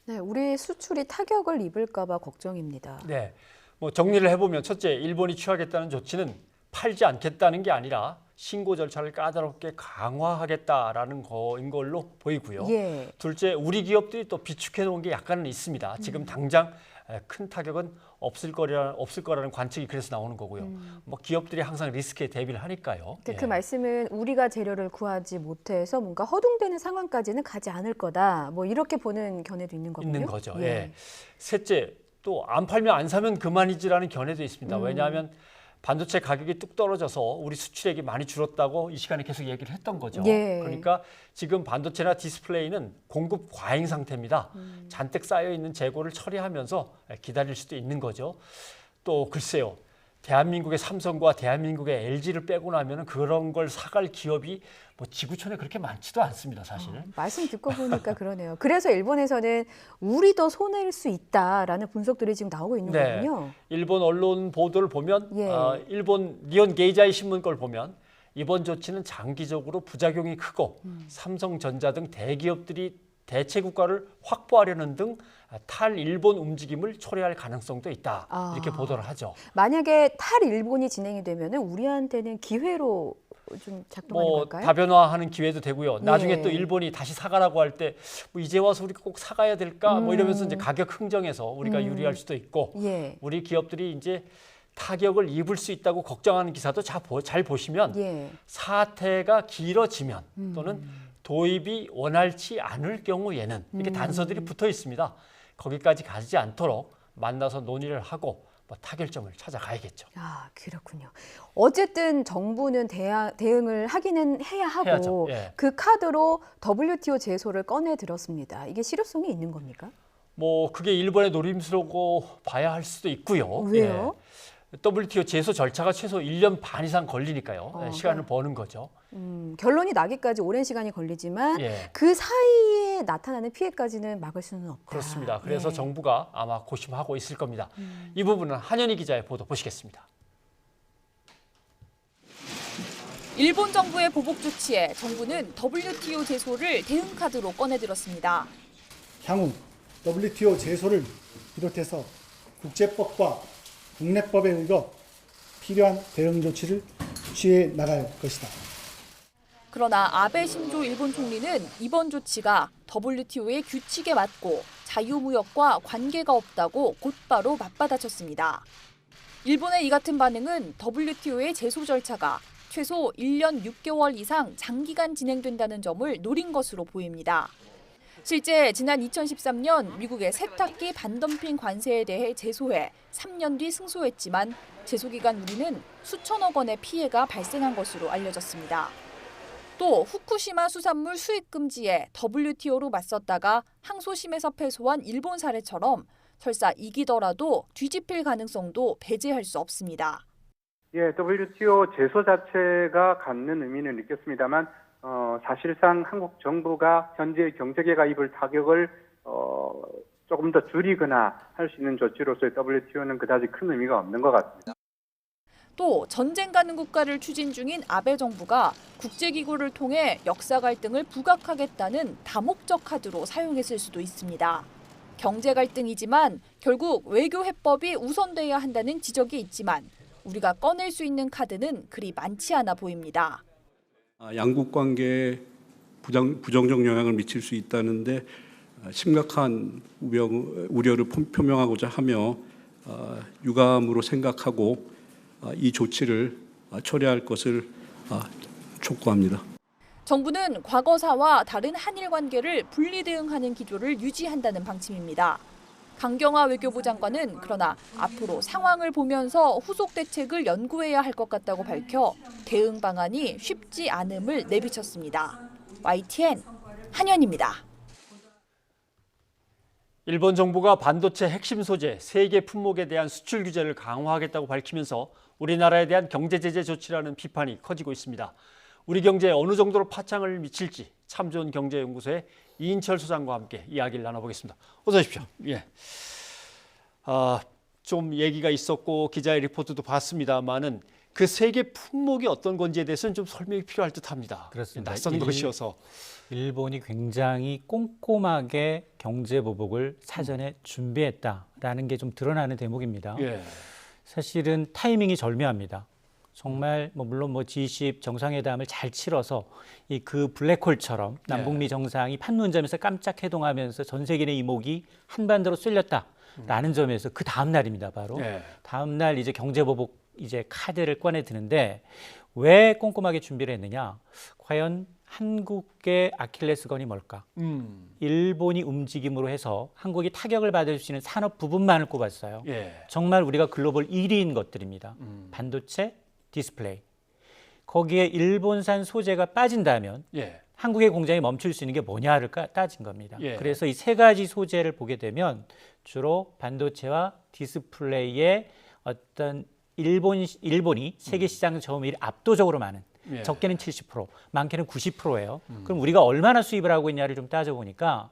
네, 우리 수출이 타격을 입을까 봐 걱정입니다. 네, 뭐 정리를 해보면 첫째, 일본이 취하겠다는 조치는 팔지 않겠다는 게 아니라 신고 절차를 까다롭게 강화하겠다라는 거인 걸로 보이고요. 예. 둘째, 우리 기업들이 또 비축해 놓은 게 약간은 있습니다. 지금 당장 큰 타격은 없을 거라는 관측이 그래서 나오는 거고요. 뭐 기업들이 항상 리스크에 대비를 하니까요. 그 말씀은 우리가 재료를 구하지 못해서 뭔가 허둥대는 상황까지는 가지 않을 거다. 뭐 이렇게 보는 견해도 있는 거군요. 있는 거죠. 예. 셋째, 또 안 팔면 안 사면 그만이지라는 견해도 있습니다. 왜냐하면 반도체 가격이 뚝 떨어져서 우리 수출액이 많이 줄었다고 이 시간에 계속 얘기를 했던 거죠. 예. 그러니까 지금 반도체나 디스플레이는 공급 과잉 상태입니다. 잔뜩 쌓여 있는 재고를 처리하면서 기다릴 수도 있는 거죠. 또 글쎄요. 대한민국의 삼성과 대한민국의 LG를 빼고 나면 그런 걸 사갈 기업이 뭐 지구촌에 그렇게 많지도 않습니다, 사실. 말씀 듣고 보니까 그러네요. 그래서 일본에서는 우리도 손해일 수 있다라는 분석들이 지금 나오고 있는 거군요. 일본 언론 보도를 보면 일본 니혼 게이자이 신문 걸 보면 이번 조치는 장기적으로 부작용이 크고 삼성전자 등 대기업들이 대체 국가를 확보하려는 등 탈일본 움직임을 초래할 가능성도 있다. 이렇게 보도를 하죠. 만약에 탈일본이 진행이 되면 우리한테는 기회로 좀 작동하는 걸까요? 다변화하는 기회도 되고요. 나중에 또 일본이 다시 사가라고 할 때 뭐 이제 와서 우리가 꼭 사가야 될까? 뭐 이러면서 이제 가격 흥정해서 우리가 유리할 수도 있고 우리 기업들이 이제 타격을 입을 수 있다고 걱정하는 기사도 잘 보시면 사태가 길어지면 또는 도입이 원활치 않을 경우에는 이렇게 단서들이 붙어 있습니다. 거기까지 가지 않도록 만나서 논의를 하고 타결점을 찾아가야겠죠. 그렇군요. 어쨌든 정부는 대응을 하기는 해야 하고 해야죠. 그 카드로 WTO 제소를 꺼내 들었습니다. 이게 실효성이 있는 겁니까? 그게 일본의 노림수라고 봐야 할 수도 있고요. 왜요? WTO 제소 절차가 최소 1년 반 이상 걸리니까요. 시간을 버는 거죠. 결론이 나기까지 오랜 시간이 걸리지만 그 사이에 나타나는 피해까지는 막을 수는 없다. 그렇습니다. 그래서 정부가 아마 고심하고 있을 겁니다. 이 부분은 한현희 기자의 보도 보시겠습니다. 일본 정부의 보복 조치에 정부는 WTO 제소를 대응 카드로 꺼내들었습니다. 향후 WTO 제소를 비롯해서 국제법과 국내법에 의거 필요한 대응 조치를 취해 나갈 것이다. 그러나 아베 신조 일본 총리는 이번 조치가 WTO의 규칙에 맞고 자유무역과 관계가 없다고 곧바로 맞받아쳤습니다. 일본의 이 같은 반응은 WTO의 제소 절차가 최소 1년 6개월 이상 장기간 진행된다는 점을 노린 것으로 보입니다. 실제 지난 2013년 미국의 세탁기 반덤핑 관세에 대해 제소해 3년 뒤 승소했지만 제소 기간 우리는 수천억 원의 피해가 발생한 것으로 알려졌습니다. 또 후쿠시마 수산물 수입 금지에 WTO로 맞섰다가 항소심에서 패소한 일본 사례처럼 설사 이기더라도 뒤집힐 가능성도 배제할 수 없습니다. WTO 제소 자체가 갖는 의미는 있겠습니다만 사실상 한국 정부가 현재 경제계가 입을 타격을 조금 더 줄이거나 할 수 있는 조치로서의 WTO는 그다지 큰 의미가 없는 것 같습니다. 또 전쟁 가는 국가를 추진 중인 아베 정부가 국제기구를 통해 역사 갈등을 부각하겠다는 다목적 카드로 사용했을 수도 있습니다. 경제 갈등이지만 결국 외교 해법이 우선돼야 한다는 지적이 있지만 우리가 꺼낼 수 있는 카드는 그리 많지 않아 보입니다. 양국 관계에 부정적 영향을 미칠 수 있다는데 심각한 우려를 표명하고자 하며 유감으로 생각하고 이 조치를 철회할 것을 촉구합니다. 정부는 과거사와 다른 한일 관계를 분리 대응하는 기조를 유지한다는 방침입니다. 강경화 외교부 장관은 그러나 앞으로 상황을 보면서 후속 대책을 연구해야 할 것 같다고 밝혀 대응 방안이 쉽지 않음을 내비쳤습니다. YTN 한현입니다. 일본 정부가 반도체 핵심 소재 3개 품목에 대한 수출 규제를 강화하겠다고 밝히면서 우리나라에 대한 경제 제재 조치라는 비판이 커지고 있습니다. 우리 경제에 어느 정도로 파장을 미칠지 참 좋은 경제연구소의 이인철 소장과 함께 이야기를 나눠보겠습니다. 어서 오십시오. 좀 얘기가 있었고 기자의 리포트도 봤습니다만은 그 3개 품목이 어떤 건지에 대해서는 좀 설명이 필요할 듯합니다. 그렇습니다. 낯선 것이어서. 일본이 굉장히 꼼꼼하게 경제 보복을 사전에 준비했다라는 게 좀 드러나는 대목입니다. 사실은 타이밍이 절묘합니다. 정말 물론 G20 정상회담을 잘 치러서 그 블랙홀처럼 남북미 정상이 판문점에서 깜짝 회동하면서 전 세계의 이목이 한반도로 쏠렸다라는 점에서 그 다음 날입니다. 바로 다음 날 이제 경제 보복 카드를 꺼내 드는데 왜 꼼꼼하게 준비를 했느냐? 과연 한국의 아킬레스건이 뭘까? 일본이 움직임으로 해서 한국이 타격을 받을 수 있는 산업 부분만을 꼽았어요. 정말 우리가 글로벌 1위인 것들입니다. 반도체, 디스플레이. 거기에 일본산 소재가 빠진다면 한국의 공장이 멈출 수 있는 게 뭐냐를 따진 겁니다. 그래서 이 3가지 소재를 보게 되면 주로 반도체와 디스플레이의 어떤 일본이 세계 시장 점유율이 압도적으로 많은 적게는 70%, 많게는 90%예요. 그럼 우리가 얼마나 수입을 하고 있냐를 좀 따져보니까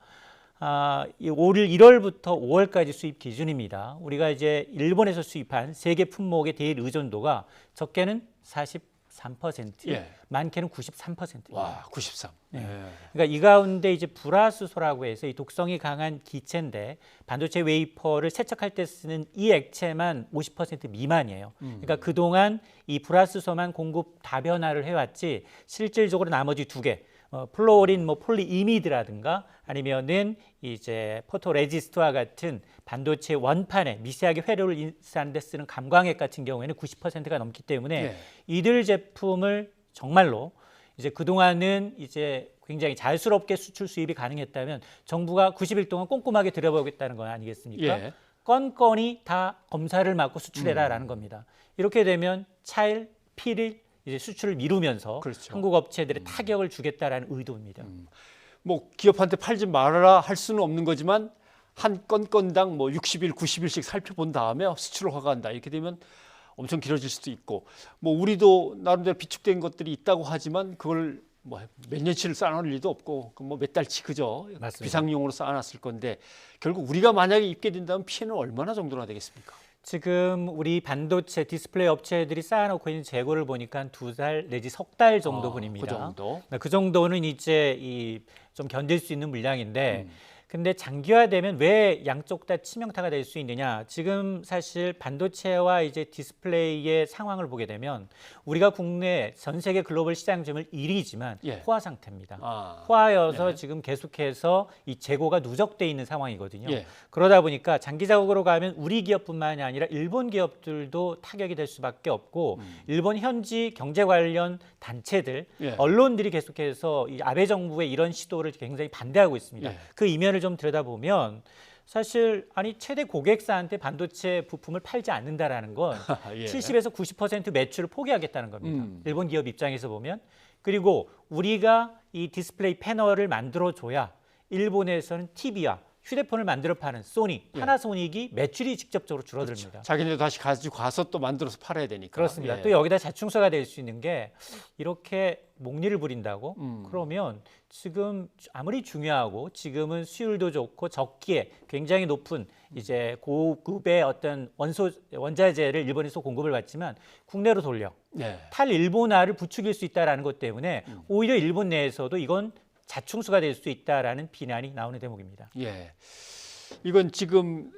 올 1월부터 5월까지 수입 기준입니다. 우리가 이제 일본에서 수입한 3개 품목의 대일 의존도가 적게는 93%, 예. 많게는 93%입니다. 와, 93. 네. 예. 그러니까 이 가운데 이제 불화수소라고 해서 이 독성이 강한 기체인데 반도체 웨이퍼를 세척할 때 쓰는 이 액체만 50% 미만이에요. 그러니까 그동안 이 불화수소만 공급 다변화를 해왔지 실질적으로 나머지 두 개, 플로린, 폴리이미드라든가 아니면은 이제 포토레지스트와 같은 반도체 원판에 미세하게 회로를 인쇄하는 데 쓰는 감광액 같은 경우에는 90%가 넘기 때문에 예. 이들 제품을 정말로 이제 그동안은 이제 굉장히 자유스럽게 수출 수입이 가능했다면 정부가 90일 동안 꼼꼼하게 들여보겠다는 건 아니겠습니까? 예. 건건이 다 검사를 맡고 수출해라라는 겁니다. 이렇게 되면 차일, 필일 이제 수출을 미루면서 그렇죠. 한국 업체들의 타격을 주겠다라는 의도입니다. 뭐 기업한테 팔지 말아라 할 수는 없는 거지만 한 건건당 뭐 60일, 90일씩 살펴본 다음에 수출을 허가한다. 이렇게 되면 엄청 길어질 수도 있고 뭐 우리도 나름대로 비축된 것들이 있다고 하지만 그걸 뭐 몇 년치를 쌓아놓을 일도 없고 뭐 몇 달치 그저 맞습니다. 비상용으로 쌓아놨을 건데 결국 우리가 만약에 입게 된다면 피해는 얼마나 정도나 되겠습니까? 지금 우리 반도체 디스플레이 업체들이 쌓아놓고 있는 재고를 보니까 한 2달 내지 석 달 정도분입니다. 그 정도? 그 정도는 이제 좀 견딜 수 있는 물량인데 근데 장기화되면 왜 양쪽 다 치명타가 될 수 있느냐? 지금 사실 반도체와 이제 디스플레이의 상황을 보게 되면 우리가 국내 전 세계 글로벌 시장 점유율 1위지만 예. 호화 상태입니다. 아, 호화여서 예. 지금 계속해서 이 재고가 누적돼 있는 상황이거든요. 예. 그러다 보니까 장기 작업으로 가면 우리 기업뿐만이 아니라 일본 기업들도 타격이 될 수밖에 없고 일본 현지 경제 관련 단체들, 예. 언론들이 계속해서 이 아베 정부의 이런 시도를 굉장히 반대하고 있습니다. 예. 그 이면을 좀 들여다보면 사실 최대 고객사한테 반도체 부품을 팔지 않는다라는 건 예. 70에서 90% 매출을 포기하겠다는 겁니다. 일본 기업 입장에서 보면. 그리고 우리가 이 디스플레이 패널을 만들어줘야 일본에서는 TV와 휴대폰을 만들어 파는 소니, 예. 파나소닉이 매출이 직접적으로 줄어듭니다. 그렇죠. 자기네도 다시 가지고 가서 또 만들어서 팔아야 되니까. 그렇습니다. 예. 또 여기다 자충수가 될 수 있는 게 이렇게 목리를 부린다고 그러면 지금 아무리 중요하고 지금은 수율도 좋고 적기에 굉장히 높은 이제 고급의 어떤 원자재를 일본에서 공급을 받지만 국내로 돌려 예. 탈일본화를 부추길 수 있다는 것 때문에 오히려 일본 내에서도 이건 자충수가 될 수 있다라는 비난이 나오는 대목입니다. 예. 이건 지금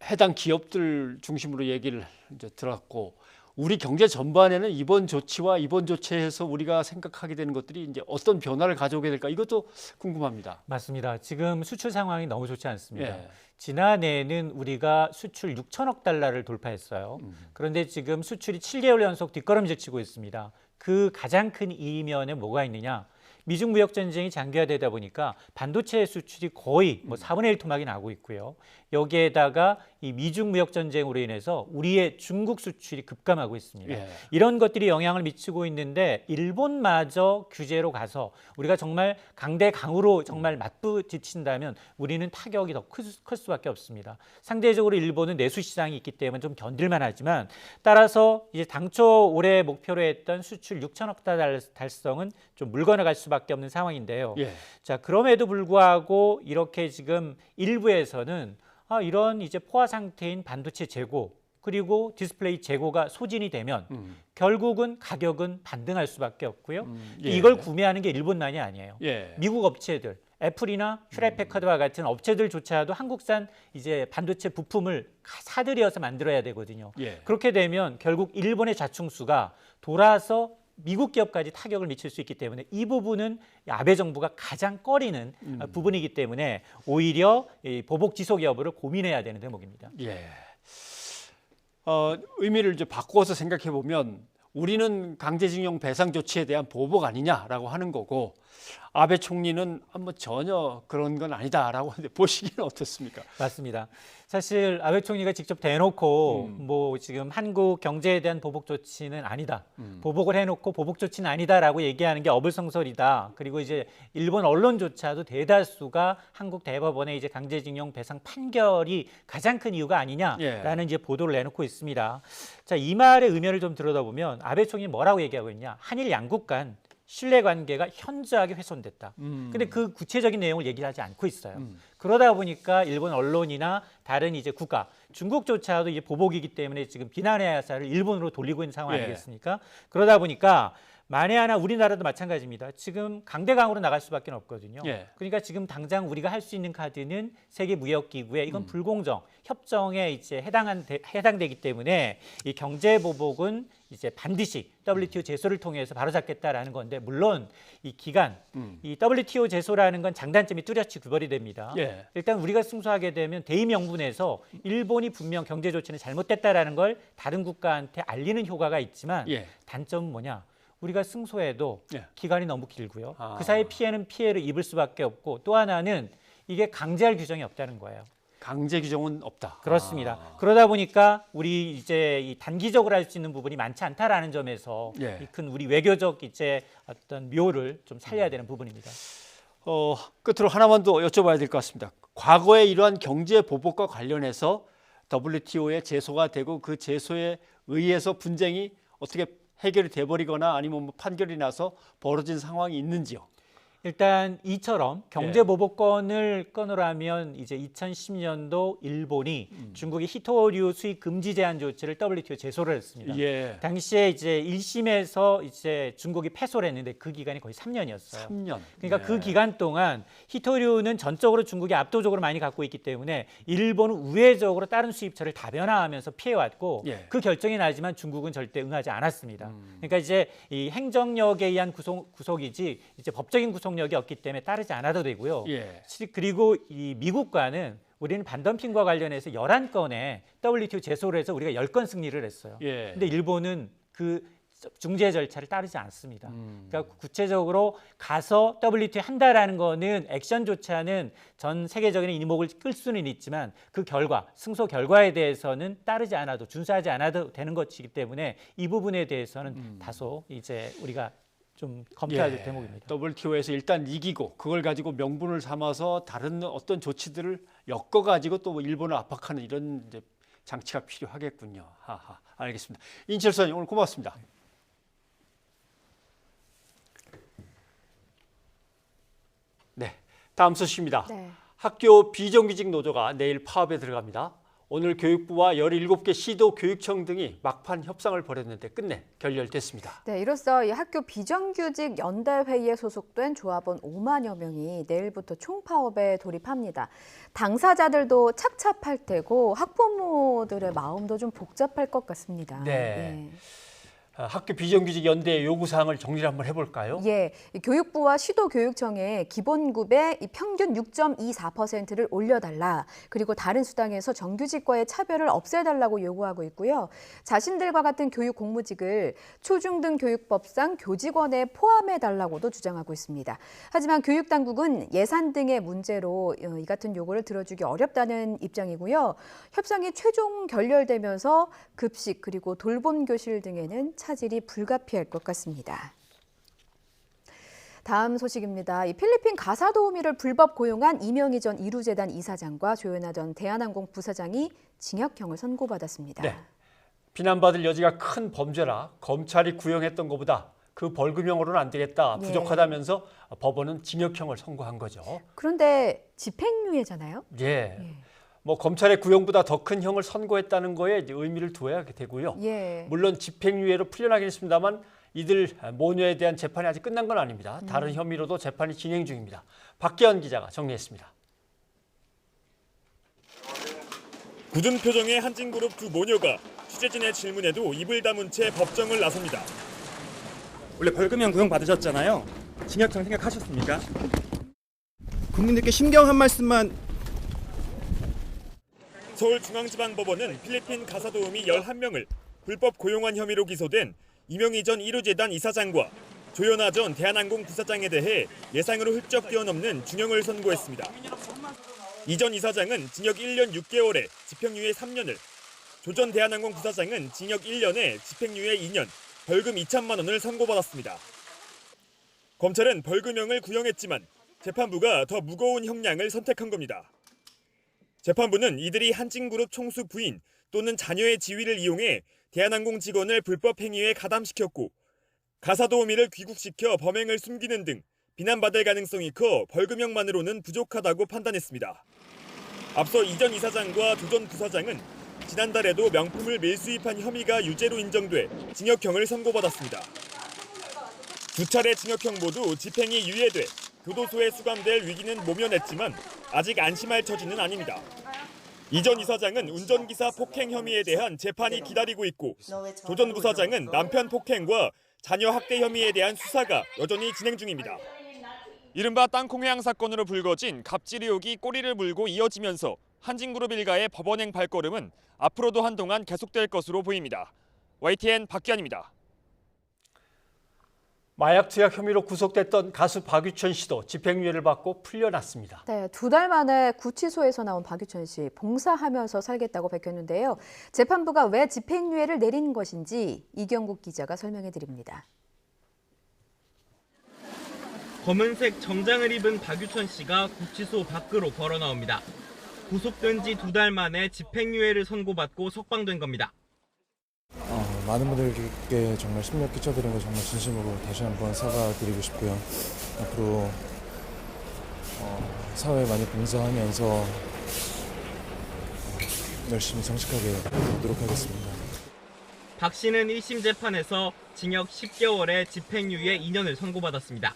해당 기업들 중심으로 얘기를 이제 들었고 우리 경제 전반에는 이번 조치와 이번 조치에서 우리가 생각하게 되는 것들이 이제 어떤 변화를 가져오게 될까 이것도 궁금합니다. 맞습니다. 지금 수출 상황이 너무 좋지 않습니다. 예. 지난해에는 우리가 수출 6천억 달러를 돌파했어요. 그런데 지금 수출이 7개월 연속 뒷걸음질 치고 있습니다. 그 가장 큰 이면에 뭐가 있느냐? 미중 무역 전쟁이 장기화되다 보니까 반도체 수출이 거의 4분의 1 토막이 나고 있고요. 여기에다가 이 미중 무역 전쟁으로 인해서 우리의 중국 수출이 급감하고 있습니다. 예. 이런 것들이 영향을 미치고 있는데 일본마저 규제로 가서 우리가 정말 강대강으로 정말 맞부딪힌다면 우리는 타격이 더 클 수밖에 없습니다. 상대적으로 일본은 내수 시장이 있기 때문에 좀 견딜만 하지만 따라서 이제 당초 올해 목표로 했던 수출 6천억 달러 달성은 좀 물건을 갈 수밖에 없는 상황인데요. 예. 자, 그럼에도 불구하고 이렇게 지금 일부에서는 이런 이제 포화 상태인 반도체 재고 그리고 디스플레이 재고가 소진이 되면 결국은 가격은 반등할 수밖에 없고요. 예. 이걸 구매하는 게 일본만이 아니에요. 예. 미국 업체들, 애플이나 휴레패커드와 같은 업체들조차도 한국산 이제 반도체 부품을 사들여서 만들어야 되거든요. 예. 그렇게 되면 결국 일본의 자충수가 돌아서 미국 기업까지 타격을 미칠 수 있기 때문에 이 부분은 아베 정부가 가장 꺼리는 부분이기 때문에 오히려 이 보복 지속 여부를 고민해야 되는 대목입니다. 예. 의미를 이제 바꿔서 생각해 보면 우리는 강제징용 배상 조치에 대한 보복 아니냐라고 하는 거고 아베 총리는 전혀 그런 건 아니다라고 하는데 보시기는 어떻습니까? 맞습니다. 사실 아베 총리가 직접 대놓고 뭐 지금 한국 경제에 대한 보복 조치는 아니다. 보복을 해놓고 보복 조치는 아니다라고 얘기하는 게 어불성설이다. 그리고 이제 일본 언론조차도 대다수가 한국 대법원의 이제 강제징용 배상 판결이 가장 큰 이유가 아니냐라는 이제 보도를 내놓고 있습니다. 자, 이 말의 의미를 좀 들여다보면 아베 총리 뭐라고 얘기하고 있냐? 한일 양국 간 신뢰관계가 현저하게 훼손됐다. 근데 그 구체적인 내용을 얘기를 하지 않고 있어요. 그러다 보니까 일본 언론이나 다른 이제 국가, 중국조차도 이제 보복이기 때문에 지금 비난의 화살을 일본으로 돌리고 있는 상황 아니겠습니까? 그러다 보니까 만에 하나 우리나라도 마찬가지입니다. 지금 강대강으로 나갈 수밖에 없거든요. 그러니까 지금 당장 우리가 할 수 있는 카드는 세계무역기구에 이건 불공정 협정에 이제 해당되기 때문에 이 경제 보복은 이제 반드시 WTO 제소를 통해서 바로잡겠다라는 건데 물론 이 기간, 이 WTO 제소라는 건 장단점이 뚜렷이 구별이 됩니다. 일단 우리가 승소하게 되면 대의명분에서 일본이 분명 경제 조치는 잘못됐다라는 걸 다른 국가한테 알리는 효과가 있지만 단점은 뭐냐? 우리가 승소해도 기간이 너무 길고요. 그 사이 피해는 피해를 입을 수밖에 없고 또 하나는 이게 강제할 규정이 없다는 거예요. 강제 규정은 없다. 그렇습니다. 그러다 보니까 우리 이제 이 단기적으로 할 수 있는 부분이 많지 않다라는 점에서 이 큰 우리 외교적 이제 어떤 묘를 좀 살려야 되는 부분입니다. 끝으로 하나만 더 여쭤봐야 될 것 같습니다. 과거에 이러한 경제 보복과 관련해서 WTO에 제소가 되고 그 제소에 의해서 분쟁이 어떻게 해결이 돼버리거나 아니면 뭐 판결이 나서 벌어진 상황이 있는지요? 일단 이처럼 경제보복권을 끊으라면 이제 2010년도 일본이 중국의 히토류 수입 금지 제한 조치를 WTO 제소를 했습니다. 당시에 이제 1심에서 이제 중국이 패소를 했는데 그 기간이 거의 3년이었어요. 3년. 그러니까 그 기간 동안 히토류는 전적으로 중국이 압도적으로 많이 갖고 있기 때문에 일본은 우회적으로 다른 수입처를 다변화하면서 피해왔고 그 결정이 나지만 중국은 절대 응하지 않았습니다. 그러니까 이제 이 행정력에 의한 구속이지 이제 법적인 구속력이 없기 때문에 따르지 않아도 되고요. 그리고 이 미국과는 우리는 반덤핑과 관련해서 11건의 WTO 제소를 해서 우리가 10건 승리를 했어요. 근데 일본은 그 중재 절차를 따르지 않습니다. 그러니까 구체적으로 가서 WTO 한다라는 거는 액션조차는 전 세계적인 이목을 끌 수는 있지만 그 결과, 승소 결과에 대해서는 따르지 않아도 준수하지 않아도 되는 것이기 때문에 이 부분에 대해서는 다소 이제 우리가 좀 검토해야 될 대목입니다. WTO에서 일단 이기고 그걸 가지고 명분을 삼아서 다른 어떤 조치들을 엮어가지고 또 일본을 압박하는 이런 이제 장치가 필요하겠군요. 알겠습니다. 인철 의원님 오늘 고맙습니다. 네, 다음 소식입니다. 학교 비정규직 노조가 내일 파업에 들어갑니다. 오늘 교육부와 17개 시도 교육청 등이 막판 협상을 벌였는데 끝내 결렬됐습니다. 네, 이로써 이 학교 비정규직 연대회의에 소속된 조합원 5만여 명이 내일부터 총파업에 돌입합니다. 당사자들도 착잡할 테고 학부모들의 마음도 좀 복잡할 것 같습니다. 학교 비정규직 연대 요구사항을 정리를 한번 해볼까요? 교육부와 시도교육청에 기본급의 평균 6.24%를 올려달라. 그리고 다른 수당에서 정규직과의 차별을 없애달라고 요구하고 있고요. 자신들과 같은 교육 공무직을 초중등 교육법상 교직원에 포함해달라고도 주장하고 있습니다. 하지만 교육당국은 예산 등의 문제로 이 같은 요구를 들어주기 어렵다는 입장이고요. 협상이 최종 결렬되면서 급식 그리고 돌봄 교실 등에는 차질이 불가피할 것 같습니다. 다음 소식입니다. 이 필리핀 가사도우미를 불법 고용한 이명희 전 이루재단 이사장과 조현아 전 대한항공 부사장이 징역형을 선고받았습니다. 비난받을 여지가 큰 범죄라 검찰이 구형했던 것보다 그 벌금형으로는 안 되겠다, 부족하다면서 법원은 징역형을 선고한 거죠. 그런데 집행유예잖아요. 뭐 검찰의 구형보다 더 큰 형을 선고했다는 거에 이제 의미를 두어야 되고요. 물론 집행유예로 풀려나긴 했습니다만 이들 모녀에 대한 재판이 아직 끝난 건 아닙니다. 다른 혐의로도 재판이 진행 중입니다. 박기현 기자가 정리했습니다. 굳은 표정의 한진그룹 두 모녀가 취재진의 질문에도 입을 다문 채 법정을 나섭니다. 원래 벌금형 구형 받으셨잖아요. 징역형 생각하셨습니까? 국민들께 심경 한 말씀만. 서울중앙지방법원은 필리핀 가사도우미 11명을 불법 고용한 혐의로 기소된 이명희 전 이루재단 이사장과 조현아 전 대한항공 부사장에 대해 예상으로 훌쩍 뛰어넘는 중형을 선고했습니다. 이 전 이사장은 징역 1년 6개월에 집행유예 3년을, 조 전 대한항공 부사장은 징역 1년에 집행유예 2년, 벌금 2천만 원을 선고받았습니다. 검찰은 벌금형을 구형했지만 재판부가 더 무거운 형량을 선택한 겁니다. 재판부는 이들이 한진그룹 총수 부인 또는 자녀의 지위를 이용해 대한항공 직원을 불법 행위에 가담시켰고 가사도우미를 귀국시켜 범행을 숨기는 등 비난받을 가능성이 커 벌금형만으로는 부족하다고 판단했습니다. 앞서 이 전 이사장과 조 전 부사장은 지난달에도 명품을 밀수입한 혐의가 유죄로 인정돼 징역형을 선고받았습니다. 두 차례 징역형 모두 집행이 유예돼 교도소에 수감될 위기는 모면했지만 아직 안심할 처지는 아닙니다. 이 전 이사장은 운전기사 폭행 혐의에 대한 재판이 기다리고 있고 조 전 부사장은 남편 폭행과 자녀 학대 혐의에 대한 수사가 여전히 진행 중입니다. 이른바 땅콩회항 사건으로 불거진 갑질 의혹이 꼬리를 물고 이어지면서 한진그룹 일가의 법원행 발걸음은 앞으로도 한동안 계속될 것으로 보입니다. YTN 박기환입니다. 마약 투약 혐의로 구속됐던 가수 박유천 씨도 집행유예를 받고 풀려났습니다. 네, 2달 만에 구치소에서 나온 박유천 씨, 봉사하면서 살겠다고 밝혔는데요. 재판부가 왜 집행유예를 내린 것인지 이경국 기자가 설명해 드립니다. 검은색 정장을 입은 박유천 씨가 구치소 밖으로 걸어 나옵니다. 구속된 지 2달 만에 집행유예를 선고받고 석방된 겁니다. 많은 분들께 정말 심려 끼쳐드린 거 정말 진심으로 다시 한번 사과드리고 싶고요. 앞으로 사회에 많이 봉사하면서 열심히 정직하게 해보도록 하겠습니다. 박 씨는 1심 재판에서 징역 10개월에 집행유예 2년을 선고받았습니다.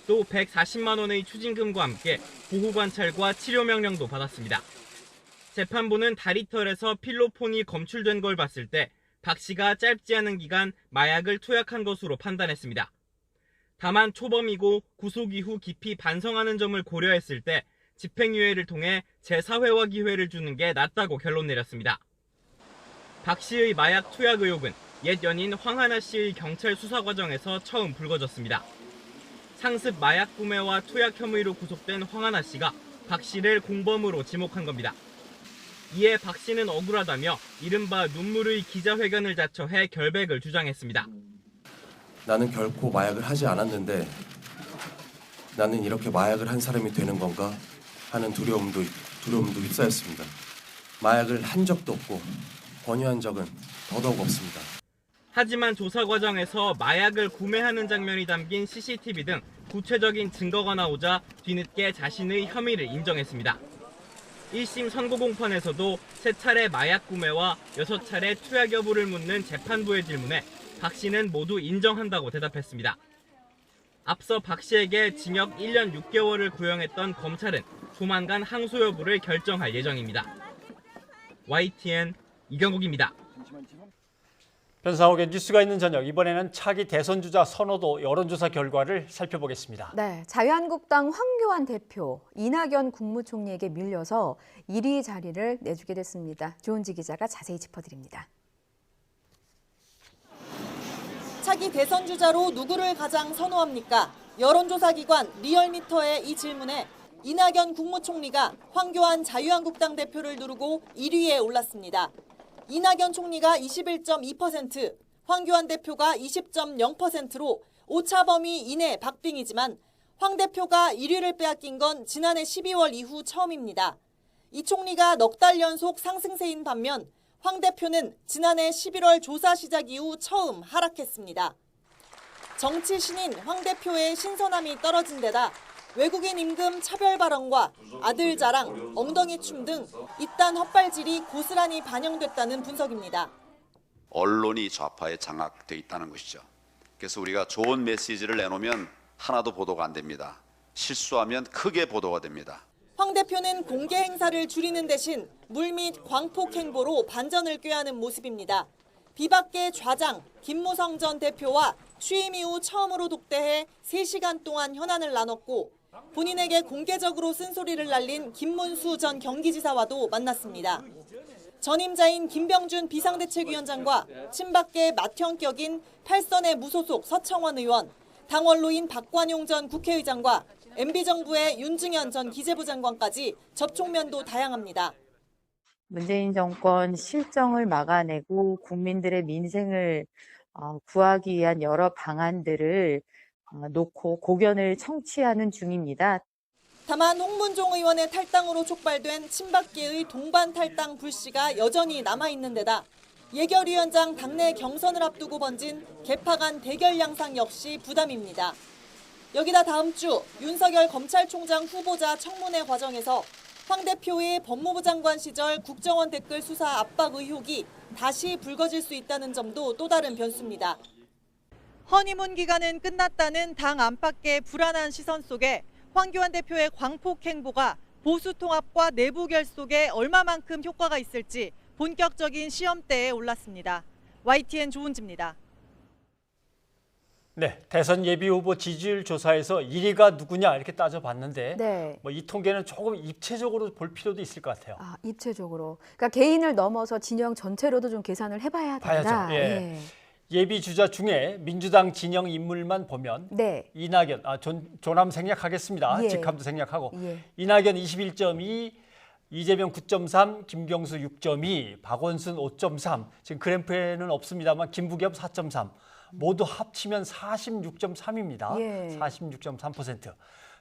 또 140만 원의 추징금과 함께 보호관찰과 치료명령도 받았습니다. 재판부는 다리털에서 필로폰이 검출된 걸 봤을 때 박 씨가 짧지 않은 기간 마약을 투약한 것으로 판단했습니다. 다만 초범이고 구속 이후 깊이 반성하는 점을 고려했을 때 집행유예를 통해 재사회화 기회를 주는 게 낫다고 결론 내렸습니다. 박 씨의 마약 투약 의혹은 옛 연인 황하나 씨의 경찰 수사 과정에서 처음 불거졌습니다. 상습 마약 구매와 투약 혐의로 구속된 황하나 씨가 박 씨를 공범으로 지목한 겁니다. 이에 박 씨는 억울하다며 이른바 눈물의 기자회견을 자처해 결백을 주장했습니다. 나는 결코 마약을 하지 않았는데 나는 이렇게 마약을 한 사람이 되는 건가 하는 두려움도 휩싸였습니다. 마약을 한 적도 없고 권유한 적은 더더욱 없습니다. 하지만 조사 과정에서 마약을 구매하는 장면이 담긴 CCTV 등 구체적인 증거가 나오자 뒤늦게 자신의 혐의를 인정했습니다. 1심 선고 공판에서도 3차례 마약 구매와 6차례 투약 여부를 묻는 재판부의 질문에 박 씨는 모두 인정한다고 대답했습니다. 앞서 박 씨에게 징역 1년 6개월을 구형했던 검찰은 조만간 항소 여부를 결정할 예정입니다. YTN 이경국입니다. 변상욱의 뉴스가 있는 저녁, 이번에는 차기 대선 주자 선호도 여론조사 결과를 살펴보겠습니다. 네, 자유한국당 황교안 대표, 이낙연 국무총리에게 밀려서 1위 자리를 내주게 됐습니다. 조은지 기자가 자세히 짚어드립니다. 차기 대선 주자로 누구를 가장 선호합니까? 여론조사 기관 리얼미터의 이 질문에 이낙연 국무총리가 황교안 자유한국당 대표를 누르고 1위에 올랐습니다. 이낙연 총리가 21.2%, 황교안 대표가 20.0%로 오차 범위 이내 박빙이지만 황 대표가 1위를 빼앗긴 건 지난해 12월 이후 처음입니다. 이 총리가 넉 달 연속 상승세인 반면 황 대표는 지난해 11월 조사 시작 이후 처음 하락했습니다. 정치 신인 황 대표의 신선함이 떨어진 데다 외국인 임금 차별 발언과 아들 자랑, 엉덩이 춤 등 이딴 헛발질이 고스란히 반영됐다는 분석입니다. 언론이 좌파에 장악돼 있다는 것이죠. 그래서 우리가 좋은 메시지를 내놓으면 하나도 보도가 안 됩니다. 실수하면 크게 보도가 됩니다. 황 대표는 공개 행사를 줄이는 대신 물 및 광폭 행보로 반전을 꾀하는 모습입니다. 비박계 좌장 김무성 전 대표와 취임 이후 처음으로 독대해 3시간 동안 현안을 나눴고 본인에게 공개적으로 쓴소리를 날린 김문수 전 경기지사와도 만났습니다. 전임자인 김병준 비상대책위원장과 친박계 맏형격인 팔선의 무소속 서청원 의원, 당원로인 박관용 전 국회의장과 MB정부의 윤중현 전 기재부 장관까지 접촉면도 다양합니다. 문재인 정권 실정을 막아내고 국민들의 민생을 구하기 위한 여러 방안들을 놓고 고견을 청취하는 중입니다. 다만 홍문종 의원의 탈당으로 촉발된 친박계의 동반 탈당 불씨가 여전히 남아있는 데다 예결위원장 당내 경선을 앞두고 번진 개파 간 대결 양상 역시 부담입니다. 여기다 다음 주 윤석열 검찰총장 후보자 청문회 과정에서 황 대표의 법무부 장관 시절 국정원 댓글 수사 압박 의혹이 다시 불거질 수 있다는 점도 또 다른 변수입니다. 허니문 기간은 끝났다는 당 안팎의 불안한 시선 속에 황교안 대표의 광폭 행보가 보수 통합과 내부 결속에 얼마만큼 효과가 있을지 본격적인 시험대에 올랐습니다. YTN 조은지입니다. 네, 대선 예비 후보 지지율 조사에서 1위가 누구냐 이렇게 따져봤는데 네. 뭐 이 통계는 조금 입체적으로 볼 필요도 있을 것 같아요. 아, 입체적으로. 그러니까 개인을 넘어서 진영 전체로도 좀 계산을 해봐야 된다. 봐야죠. 예. 예비 주자 중에 민주당 진영 인물만 보면 네. 이낙연, 조남 생략하겠습니다. 예. 직함도 생략하고 예. 이낙연 21.2, 이재명 9.3, 김경수 6.2, 박원순 5.3, 지금 그래프에는 없습니다만 김부겸 4.3, 모두 합치면 46.3입니다. 예. 46.3%.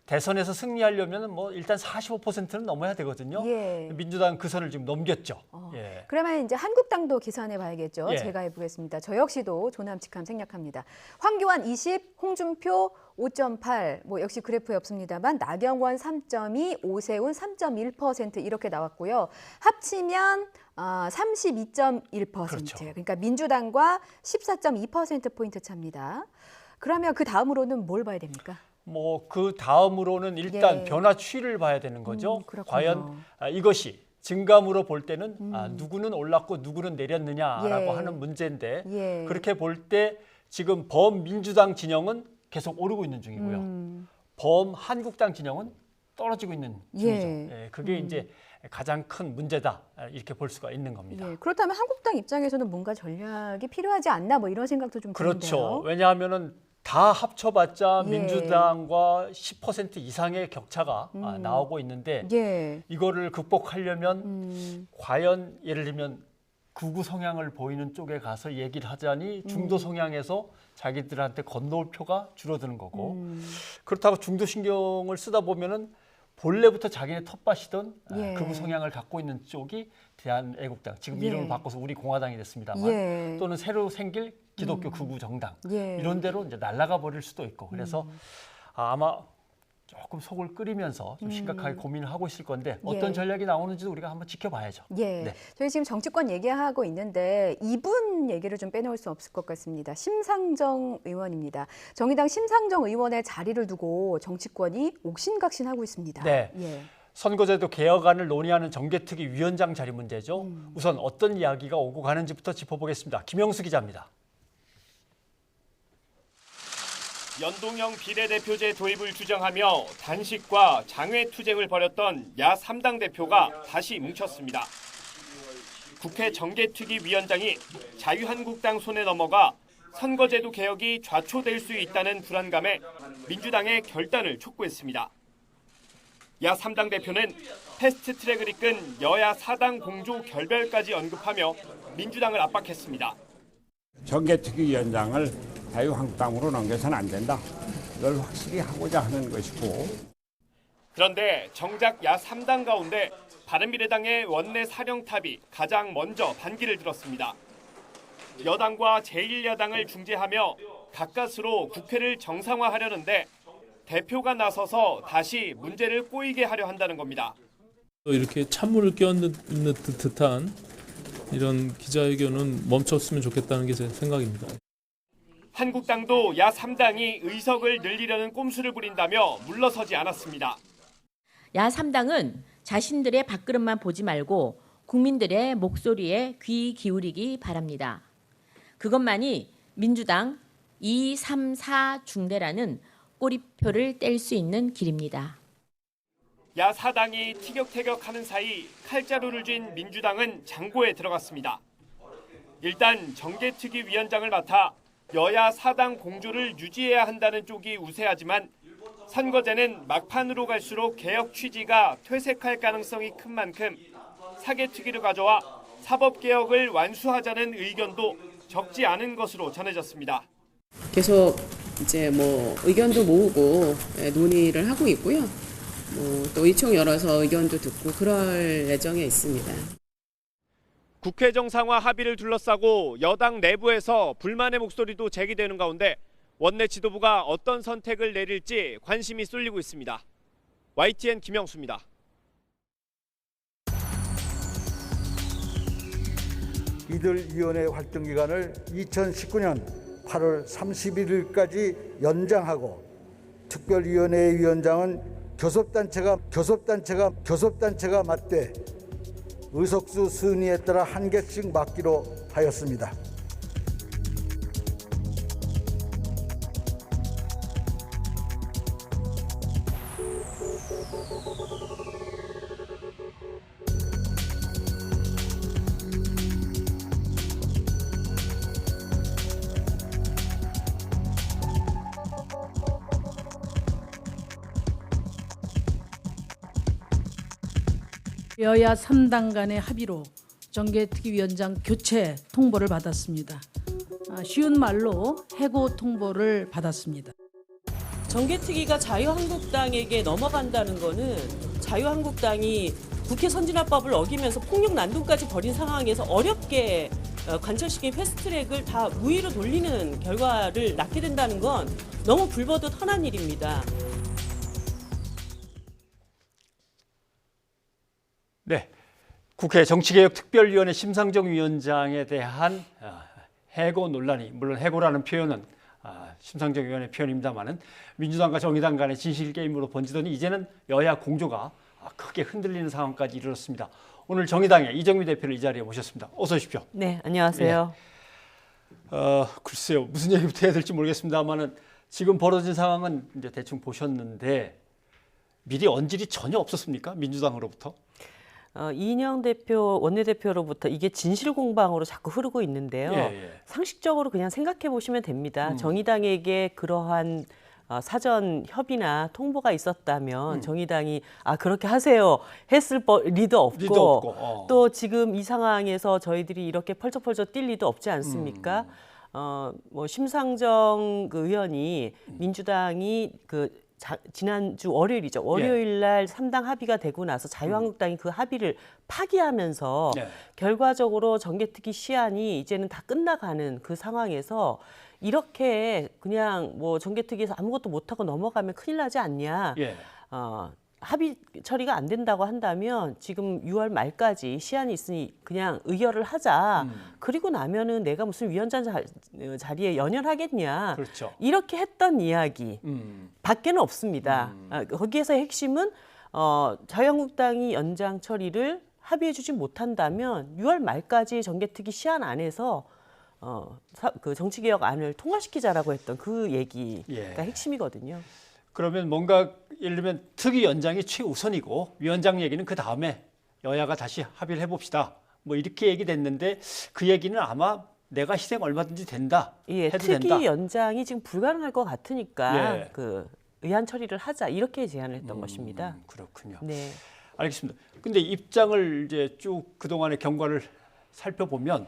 대선에서 승리하려면 뭐 일단 45%는 넘어야 되거든요. 예. 민주당 그 선을 지금 넘겼죠. 예. 그러면 이제 한국당도 계산해 봐야겠죠. 예. 제가 해보겠습니다. 저 역시도 조남 직함 생략합니다. 황교안 20, 홍준표 5.8, 뭐 역시 그래프에 없습니다만 나경원 3.2, 오세훈 3.1% 이렇게 나왔고요. 합치면 32.1%. 그렇죠. 그러니까 민주당과 14.2%포인트 차입니다. 그러면 그 다음으로는 뭘 봐야 됩니까? 뭐 그 다음으로는 일단 예. 변화 추이를 봐야 되는 거죠. 그렇군요. 과연 이것이 증감으로 볼 때는 누구는 올랐고 누구는 내렸느냐라고 예. 하는 문제인데 예. 그렇게 볼 때 지금 범민주당 진영은 계속 오르고 있는 중이고요. 범한국당 진영은 떨어지고 있는 중이죠. 예. 그게 이제 가장 큰 문제다 이렇게 볼 수가 있는 겁니다. 예. 그렇다면 한국당 입장에서는 뭔가 전략이 필요하지 않나 뭐 이런 생각도 좀 그렇죠. 드는데요. 왜냐하면은 다 합쳐봤자 예. 민주당과 10% 이상의 격차가 나오고 있는데 예. 이거를 극복하려면 과연 예를 들면 극우 성향을 보이는 쪽에 가서 얘기를 하자니 중도 성향에서 자기들한테 건너올 표가 줄어드는 거고 그렇다고 중도 신경을 쓰다 보면은 본래부터 자기네 텃밭이던 예. 극우 성향을 갖고 있는 쪽이 대한애국당, 지금 예. 이름을 바꿔서 우리 공화당이 됐습니다만 예. 또는 새로 생길 기독교 극우 정당 예. 이런 데로 이제 날아가 버릴 수도 있고 그래서 아마 조금 속을 끓이면서 좀 심각하게 고민을 하고 있을 건데 어떤 예. 전략이 나오는지도 우리가 한번 지켜봐야죠. 예. 네. 저희 지금 정치권 얘기하고 있는데 이분 얘기를 좀 빼놓을 수 없을 것 같습니다. 심상정 의원입니다. 정의당 심상정 의원의 자리를 두고 정치권이 옥신각신하고 있습니다. 네. 예. 선거제도 개혁안을 논의하는 정개특위 위원장 자리 문제죠. 우선 어떤 이야기가 오고 가는지부터 짚어보겠습니다. 김영수 기자입니다. 연동형 비례대표제 도입을 주장하며 단식과 장외투쟁을 벌였던 야 3당 대표가 다시 뭉쳤습니다. 국회 정개특위 위원장이 자유한국당 손에 넘어가 선거제도 개혁이 좌초될 수 있다는 불안감에 민주당의 결단을 촉구했습니다. 야 3당 대표는 패스트트랙을 이끈 여야 4당 공조 결별까지 언급하며 민주당을 압박했습니다. 정개특위 위원장을 자유한국당으로 넘겨서는 안 된다. 이걸 확실히 하고자 하는 것이고. 그런데 정작 야 3당 가운데 바른미래당의 원내 사령탑이 가장 먼저 반기를 들었습니다. 여당과 제1야당을 중재하며 가까스로 국회를 정상화하려는데 대표가 나서서 다시 문제를 꼬이게 하려 한다는 겁니다. 이렇게 찬물을 끼얹는 듯한 이런 기자회견은 멈췄으면 좋겠다는 게 제 생각입니다. 한국당도 야 3당이 의석을 늘리려는 꼼수를 부린다며 물러서지 않았습니다. 야 3당은 자신들의 밥그릇만 보지 말고 국민들의 목소리에 귀 기울이기 바랍니다. 그것만이 민주당 2, 3, 4 중대라는 꼬리표를 뗄 수 있는 길입니다. 야 4당이 티격태격하는 사이 칼자루를 쥔 민주당은 장고에 들어갔습니다. 일단 정개특위 위원장을 맡아 여야 4당 공조를 유지해야 한다는 쪽이 우세하지만 선거제는 막판으로 갈수록 개혁 취지가 퇴색할 가능성이 큰 만큼 사개특위를 가져와 사법개혁을 완수하자는 의견도 적지 않은 것으로 전해졌습니다. 계속 이제 뭐 의견도 모으고 논의를 하고 있고요. 또 의총 열어서 의견도 듣고 그럴 예정에 있습니다. 국회 정상화 합의를 둘러싸고 여당 내부에서 불만의 목소리도 제기되는 가운데 원내 지도부가 어떤 선택을 내릴지 관심이 쏠리고 있습니다. YTN 김영수입니다. 이들 위원회 활동 기간을 2019년 8월 31일까지 연장하고 특별위원회 위원장은 교섭단체가 맞대 의석수 순위에 따라 한 개씩 맡기로 하였습니다. 여야 3당 간의 합의로 정개특위위원장 교체 통보를 받았습니다. 쉬운 말로 해고 통보를 받았습니다. 정개특위가 자유한국당에게 넘어간다는 거는 자유한국당이 국회 선진화법을 어기면서 폭력 난동까지 벌인 상황에서 어렵게 관철시킨 패스트트랙을 다 무위로 돌리는 결과를 낳게 된다는 건 너무 불보듯 뻔한 일입니다. 네, 국회 정치개혁특별위원회 심상정 위원장에 대한 해고 논란이, 물론 해고라는 표현은 심상정 위원의 표현입니다만은 민주당과 정의당 간의 진실 게임으로 번지더니 이제는 여야 공조가 크게 흔들리는 상황까지 이르렀습니다. 오늘 정의당의 이정미 대표를 이 자리에 모셨습니다. 어서 오십시오. 네, 안녕하세요. 글쎄요, 무슨 얘기부터 해야 될지 모르겠습니다만은 지금 벌어진 상황은 이제 대충 보셨는데 미리 언질이 전혀 없었습니까? 민주당으로부터? 이인영 대표, 원내대표로부터 이게 진실 공방으로 자꾸 흐르고 있는데요. 상식적으로 그냥 생각해 보시면 됩니다. 정의당에게 그러한 사전 협의나 통보가 있었다면 정의당이 그렇게 하세요 했을 리도 없고 또 지금 이 상황에서 저희들이 이렇게 펄쩍펄쩍 뛸 리도 없지 않습니까? 뭐 심상정 의원이 민주당이 지난주 월요일이죠. 월요일 날 3당 합의가 되고 나서 자유한국당이 그 합의를 파기하면서 결과적으로 정개특위 시한이 이제는 다 끝나가는 그 상황에서 이렇게 그냥 뭐 정개특위에서 아무것도 못하고 넘어가면 큰일 나지 않냐. 합의 처리가 안 된다고 한다면 지금 6월 말까지 시한이 있으니 그냥 의결을 하자. 그리고 나면은 내가 무슨 위원장 자리에 연연하겠냐. 그렇죠. 이렇게 했던 이야기 밖에는 없습니다. 거기에서의 핵심은 자유한국당이 연장 처리를 합의해주지 못한다면 6월 말까지 정개특위 시한 안에서 그 정치개혁안을 통과시키자라고 했던 그 얘기가 핵심이거든요. 그러면 뭔가 예를 들면 특위 연장이 최우선이고 위원장 얘기는 그 다음에 여야가 다시 합의를 해봅시다. 뭐 이렇게 얘기됐는데 그 얘기는 아마 내가 희생 얼마든지 된다. 해도 특위 된다. 연장이 지금 불가능할 것 같으니까 그 의안 처리를 하자 이렇게 제안을 했던 것입니다. 그렇군요. 네. 알겠습니다. 근데 입장을 이제 쭉 그동안의 경과를 살펴보면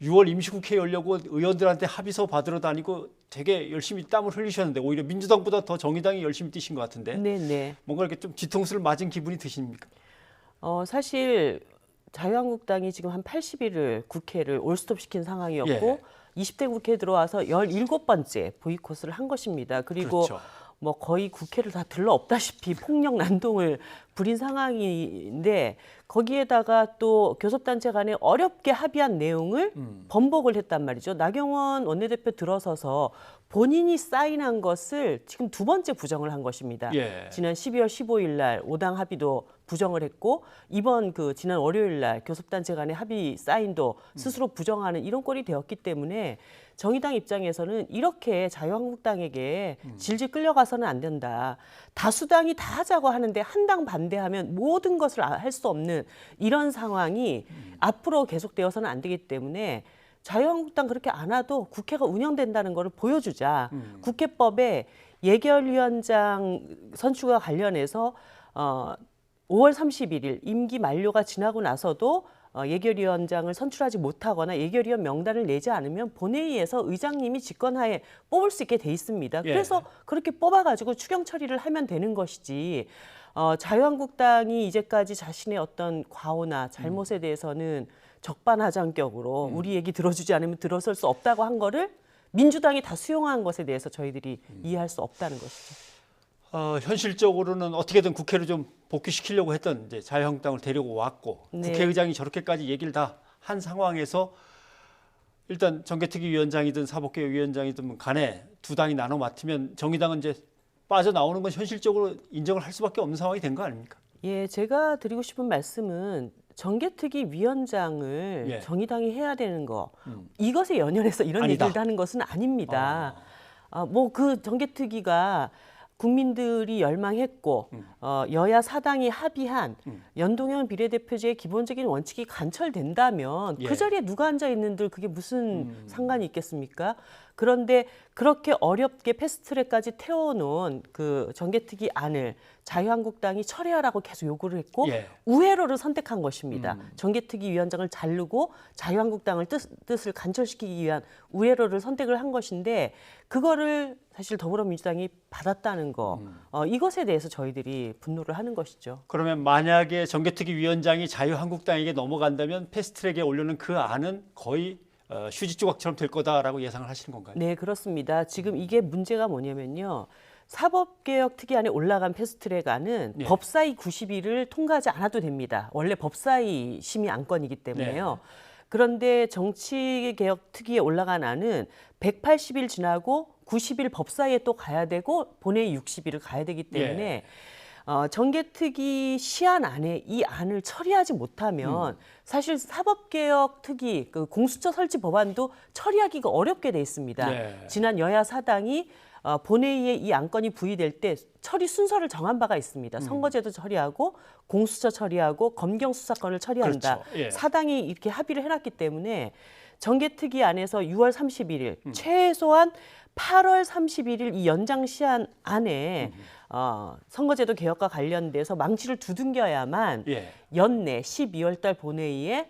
6월 임시국회 열려고 의원들한테 합의서 받으러 다니고 되게 열심히 땀을 흘리셨는데 오히려 민주당보다 더 정의당이 열심히 뛰신 것 같은데 뭔가 이렇게 좀 뒤통수를 맞은 기분이 드십니까? 사실 자유한국당이 지금 한 80일을 국회를 올스톱시킨 상황이었고 20대 국회에 들어와서 17번째 보이콧을 한 것입니다. 그리고 뭐 거의 국회를 다 들러 없다시피 폭력 난동을 부린 상황인데 거기에다가 또 교섭단체 간에 어렵게 합의한 내용을 번복을 했단 말이죠. 나경원 원내대표 들어서서 본인이 사인한 것을 지금 두 번째 부정을 한 것입니다. 지난 12월 15일 날 5당 합의도 부정을 했고 이번 지난 월요일 날 교섭단체 간의 합의 사인도 스스로 부정하는 이런 꼴이 되었기 때문에 정의당 입장에서는 이렇게 자유한국당에게 질질 끌려가서는 안 된다. 다수당이 다 하자고 하는데 한 당 반대하면 모든 것을 할 수 없는 이런 상황이 앞으로 계속되어서는 안 되기 때문에 자유한국당 그렇게 안 와도 국회가 운영된다는 것을 보여주자. 국회법에 예결위원장 선출과 관련해서 5월 31일 임기 만료가 지나고 나서도 예결위원장을 선출하지 못하거나 예결위원 명단을 내지 않으면 본회의에서 의장님이 직권하에 뽑을 수 있게 돼 있습니다. 그래서 그렇게 뽑아가지고 추경 처리를 하면 되는 것이지 자유한국당이 이제까지 자신의 어떤 과오나 잘못에 대해서는 적반하장격으로 우리 얘기 들어주지 않으면 들어설 수 없다고 한 거를 민주당이 다 수용한 것에 대해서 저희들이 이해할 수 없다는 것이죠. 현실적으로는 어떻게든 국회를 좀 복귀시키려고 했던 이제 자유한국당을 데리고 왔고 네. 국회의장이 저렇게까지 얘기를 다 한 상황에서 일단 정개특위위원장이든 사법개혁위원장이든 간에 두 당이 나눠 맡으면 정의당은 이제 빠져나오는 건 현실적으로 인정을 할 수밖에 없는 상황이 된 거 아닙니까? 예, 제가 드리고 싶은 말씀은 정개특위 위원장을 예. 정의당이 해야 되는 거 이것에 연연해서 이런 아니다. 얘기를 하는 것은 아닙니다. 뭐 그 정개특위가 국민들이 열망했고 여야 사당이 합의한 연동형 비례대표제의 기본적인 원칙이 관철된다면 예. 그 자리에 누가 앉아 있는들 그게 무슨 상관이 있겠습니까? 그런데 그렇게 어렵게 패스트트랙까지 태워놓은 그 정개특위 안을 자유한국당이 철회하라고 계속 요구를 했고 예. 우회로를 선택한 것입니다. 정개특위 위원장을 자르고 자유한국당을 뜻을 관철시키기 위한 우회로를 선택을 한 것인데 그거를 사실 더불어민주당이 받았다는 거 이것에 대해서 저희들이 분노를 하는 것이죠. 그러면 만약에 정개특위 위원장이 자유한국당에게 넘어간다면 패스트트랙에 올려놓은 그 안은 거의 휴지 조각처럼 될 거다라고 예상을 하시는 건가요? 네, 그렇습니다. 지금 이게 문제가 뭐냐면요. 사법개혁 특위안에 올라간 패스트트랙안은 네. 법사위 90일을 통과하지 않아도 됩니다. 원래 법사위 심의 안건이기 때문에요. 네. 그런데 정치개혁 특위에 올라간 안은 180일 지나고 90일 법사위에 또 가야 되고 본회의 60일을 가야 되기 때문에 정개특위 시한 안에 이 안을 처리하지 못하면 사실 사법개혁 특위 그 공수처 설치 법안도 처리하기가 어렵게 돼 있습니다. 네. 지난 여야 사당이 본회의에 이 안건이 부의될 때 처리 순서를 정한 바가 있습니다. 선거제도 처리하고 공수처 처리하고 검경수사권을 처리한다. 그렇죠. 예. 사당이 이렇게 합의를 해놨기 때문에 정개특위 안에서 6월 31일 최소한 8월 31일 이 연장 시한 안에 선거제도 개혁과 관련돼서 망치를 두둥겨야만 예. 연내 12월 달 본회의에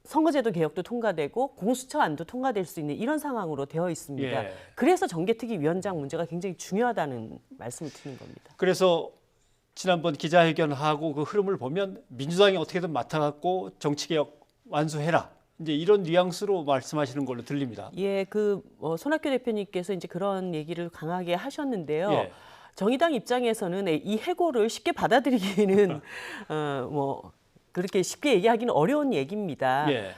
선거제도 개혁도 통과되고 공수처안도 통과될 수 있는 이런 상황으로 되어 있습니다. 예. 그래서 정개특위 위원장 문제가 굉장히 중요하다는 말씀을 드리는 겁니다. 그래서 지난번 기자회견하고 그 흐름을 보면 민주당이 어떻게든 맡아갖고 정치개혁 완수해라. 이제 이런 뉘앙스로 말씀하시는 걸로 들립니다. 예, 손학규 대표님께서 이제 그런 얘기를 강하게 하셨는데요. 예. 정의당 입장에서는 이 해고를 쉽게 받아들이기는 뭐 그렇게 쉽게 얘기하기는 어려운 얘기입니다. 예.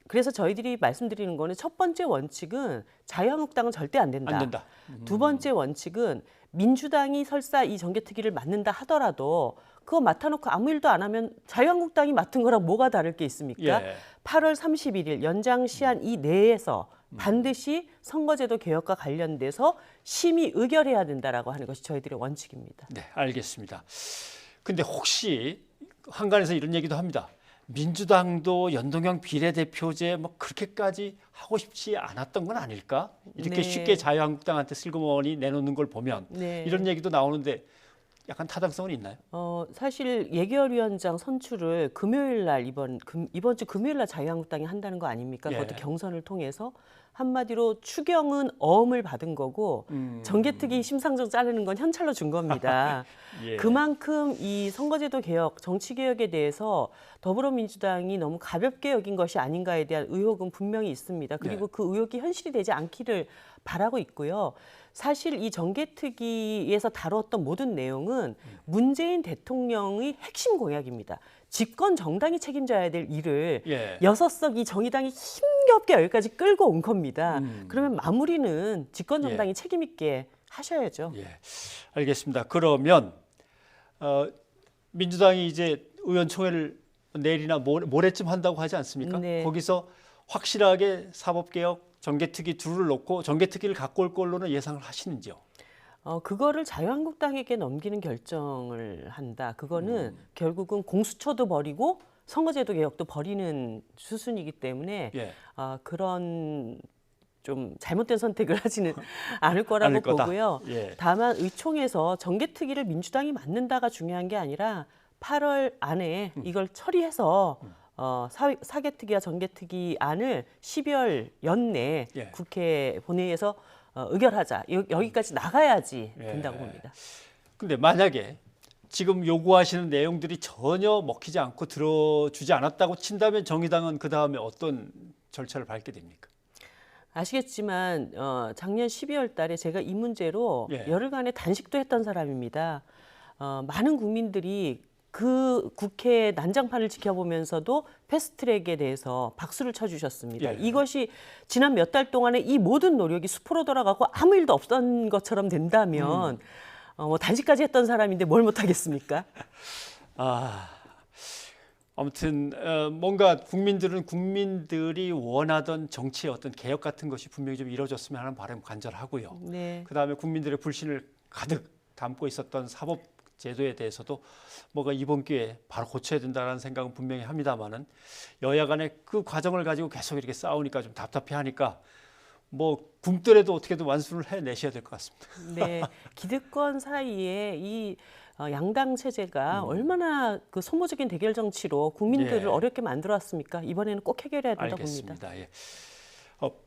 그래서 저희들이 말씀드리는 거는 첫 번째 원칙은 자유한국당은 절대 안 된다. 안 된다. 두 번째 원칙은 민주당이 설사 이 정개특위를 맡는다 하더라도 그거 맡아놓고 아무 일도 안 하면 자유한국당이 맡은 거랑 뭐가 다를 게 있습니까? 예. 8월 31일 연장 시한 이 내에서 반드시 선거제도 개혁과 관련돼서 심의 의결해야 된다라고 하는 것이 저희들의 원칙입니다. 네, 알겠습니다. 근데 혹시 한간에서 이런 얘기도 합니다. 민주당도 연동형 비례대표제 뭐 그렇게까지 하고 싶지 않았던 건 아닐까? 이렇게 네. 쉽게 자유한국당한테 슬그머니 내놓는 걸 보면 네. 이런 얘기도 나오는데 약간 타당성은 있나요? 사실 예결위원장 선출을 금요일 날 이번 주 금요일 날 자유한국당이 한다는 거 아닙니까? 예. 그것도 경선을 통해서 한마디로 추경은 어음을 받은 거고 정개특위 심상정 자르는 건 현찰로 준 겁니다. 예. 그만큼 이 선거제도 개혁, 정치 개혁에 대해서 더불어민주당이 너무 가볍게 여긴 것이 아닌가에 대한 의혹은 분명히 있습니다. 그리고 네. 그 의혹이 현실이 되지 않기를 바라고 있고요. 사실 이 정개특위에서 다뤘던 모든 내용은 문재인 대통령의 핵심 공약입니다. 집권 정당이 책임져야 될 일을 예. 6석 이 정의당이 힘겹게 여기까지 끌고 온 겁니다. 그러면 마무리는 집권 정당이 책임 있게 하셔야죠. 예, 알겠습니다. 그러면 민주당이 이제 의원총회를 내일이나 모레쯤 한다고 하지 않습니까? 네. 거기서 확실하게 사법개혁, 정개특위 둘을 놓고 정개특위를 갖고 올 걸로는 예상을 하시는지요? 그거를 자유한국당에게 넘기는 결정을 한다. 그거는 결국은 공수처도 버리고 선거제도 개혁도 버리는 수순이기 때문에 예. 그런 좀 잘못된 선택을 하지는 않을 거라고 보고요. 예. 다만 의총에서 정개특위를 민주당이 맡는다가 중요한 게 아니라 8월 안에 이걸 처리해서 사개특위와 정개특위 안을 12월 연내 예. 국회 본회의에서 의결하자. 여기까지 나가야지 된다고 봅니다. 근데 만약에 지금 요구하시는 내용들이 전혀 먹히지 않고 들어주지 않았다고 친다면 정의당은 그 다음에 어떤 절차를 밟게 됩니까? 아시겠지만 작년 12월 달에 제가 이 문제로 열흘간의 단식도 했던 사람입니다. 많은 국민들이 그 국회 난장판을 지켜보면서도 패스트트랙에 대해서 박수를 쳐주셨습니다. 이것이 지난 몇 달 동안에 이 모든 노력이 수포로 돌아가고 아무 일도 없던 것처럼 된다면 뭐 단식까지 했던 사람인데 뭘 못하겠습니까? 아무튼 뭔가 국민들이 원하던 정치의 어떤 개혁 같은 것이 분명히 좀 이루어졌으면 하는 바람 간절하고요. 네. 그다음에 국민들의 불신을 가득 담고 있었던 사법 제도에 대해서도 뭐가 이번 기회에 바로 고쳐야 된다는 생각은 분명히 합니다만은 여야 간에 그 과정을 가지고 계속 이렇게 싸우니까 좀 답답해하니까 뭐 굶더라도 어떻게든 완수를 해내셔야 될 것 같습니다. 네, 기득권 사이에 이 양당 체제가 얼마나 그 소모적인 대결 정치로 국민들을 어렵게 만들어왔습니까? 이번에는 꼭 해결해야 된다고 봅니다. 알겠습니다. 예.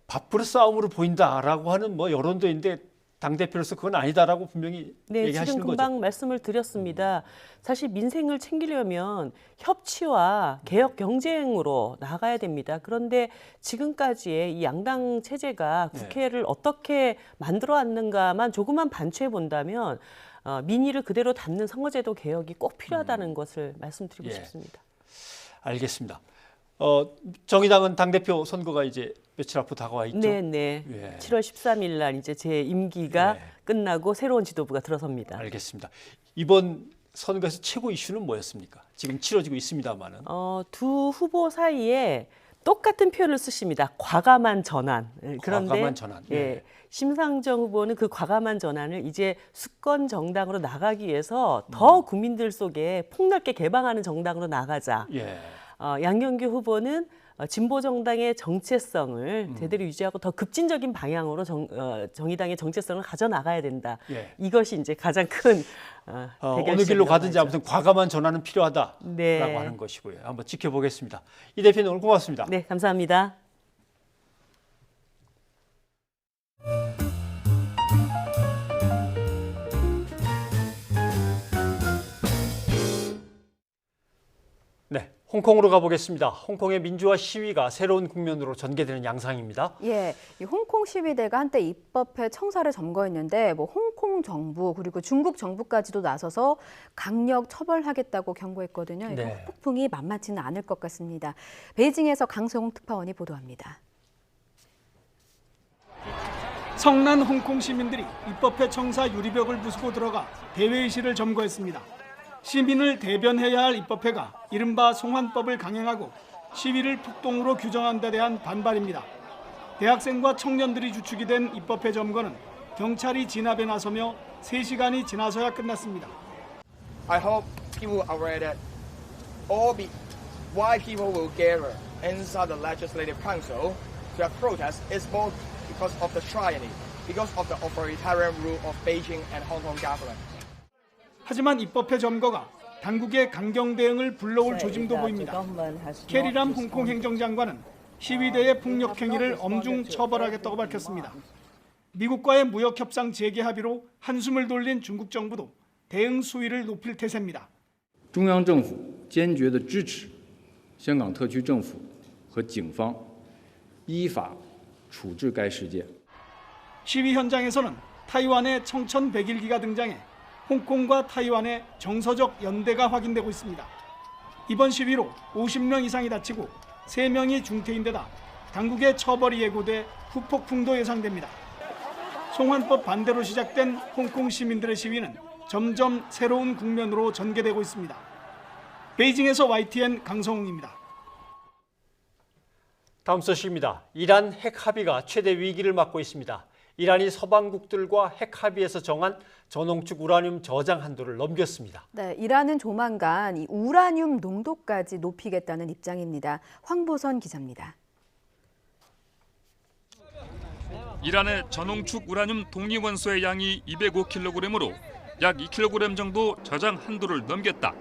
밥그릇 싸움으로 보인다라고 하는 뭐 여론도 있는데 당대표로서 그건 아니다라고 분명히 얘기하시는 지금 금방 거죠. 말씀을 드렸습니다. 사실 민생을 챙기려면 협치와 개혁 경쟁으로 나가야 됩니다. 그런데 지금까지의 이 양당 체제가 국회를 어떻게 만들어 왔는가만 조금만 반추해 본다면 민의를 그대로 담는 선거제도 개혁이 꼭 필요하다는 것을 말씀드리고 싶습니다. 알겠습니다. 정의당은 당대표 선거가 이제 며칠 앞으로 다가와 있죠? 네. 7월 13일 날 이제 제 임기가 끝나고 새로운 지도부가 들어섭니다. 알겠습니다. 이번 선거에서 최고 이슈는 뭐였습니까? 지금 치러지고 있습니다만은. 두 후보 사이에 똑같은 표현을 쓰십니다. 과감한 전환. 그런데 과감한 전환. 심상정 후보는 그 과감한 전환을 이제 수권 정당으로 나가기 위해서 더 국민들 속에 폭넓게 개방하는 정당으로 나가자. 양경규 후보는 진보 정당의 정체성을 제대로 유지하고 더 급진적인 방향으로 정의당의 정체성을 가져나가야 된다. 이것이 이제 가장 큰 어느 길로 가든지 아무튼 과감한 전환은 필요하다라고 하는 것이고요. 한번 지켜보겠습니다. 이 대표님 오늘 고맙습니다. 네, 감사합니다. 네, 홍콩으로 가보겠습니다. 홍콩의 민주화 시위가 새로운 국면으로 전개되는 양상입니다. 이 홍콩 시위대가 한때 입법회 청사를 점거했는데 뭐 홍콩 정부 그리고 중국 정부까지도 나서서 강력 처벌하겠다고 경고했거든요. 이거 폭풍이 만만치는 않을 것 같습니다. 베이징에서 강성웅 특파원이 보도합니다. 성난 홍콩 시민들이 입법회 청사 유리벽을 부수고 들어가 대회의실을 점거했습니다. 시민을 대변해야 할 입법회가 이른바 송환법을 강행하고 시위를 폭동으로 규정한 데 대한 반발입니다. 대학생과 청년들이 주축이 된 입법회 점거는 경찰이 진압에 나서며 3시간이 지나서야 끝났습니다. I hope people are aware that why people will gather inside the Legislative Council to have protest is both because of the tyranny, because of the authoritarian rule of Beijing and Hong Kong government. 하지만 입법회 점거가 당국의 강경 대응을 불러올 조짐도 보입니다. 캐리람 홍콩 행정장관은 시위대의 폭력 행위를 엄중 처벌하겠다고 밝혔습니다. 미국과의 무역 협상 재개 합의로 한숨을 돌린 중국 정부도 대응 수위를 높일 태세입니다. 中央政府坚决地支持香港特区政府和警方依法处置该事件. 시위 현장에서는 타이완의 청천백일기가 등장해 홍콩과 타이완의 정서적 연대가 확인되고 있습니다. 이번 시위로 50명 이상이 다치고 3명이 중태인 데다 당국의 처벌이 예고돼 후폭풍도 예상됩니다. 송환법 반대로 시작된 홍콩 시민들의 시위는 점점 새로운 국면으로 전개되고 있습니다. 베이징에서 YTN 강성웅입니다. 다음 소식입니다. 이란 핵 합의가 최대 위기를 맞고 있습니다. 이란이 서방국들과 핵 합의에서 정한 전홍축 우라늄 저장 한도를 넘겼습니다. 네, 이란은 조만간 이 우라늄 농도까지 높이겠다는 입장입니다. 황보선 기자입니다. 이란의 전홍축 우라늄 독립원소의 양이 205kg으로 약 2kg 정도 저장 한도를 넘겼다.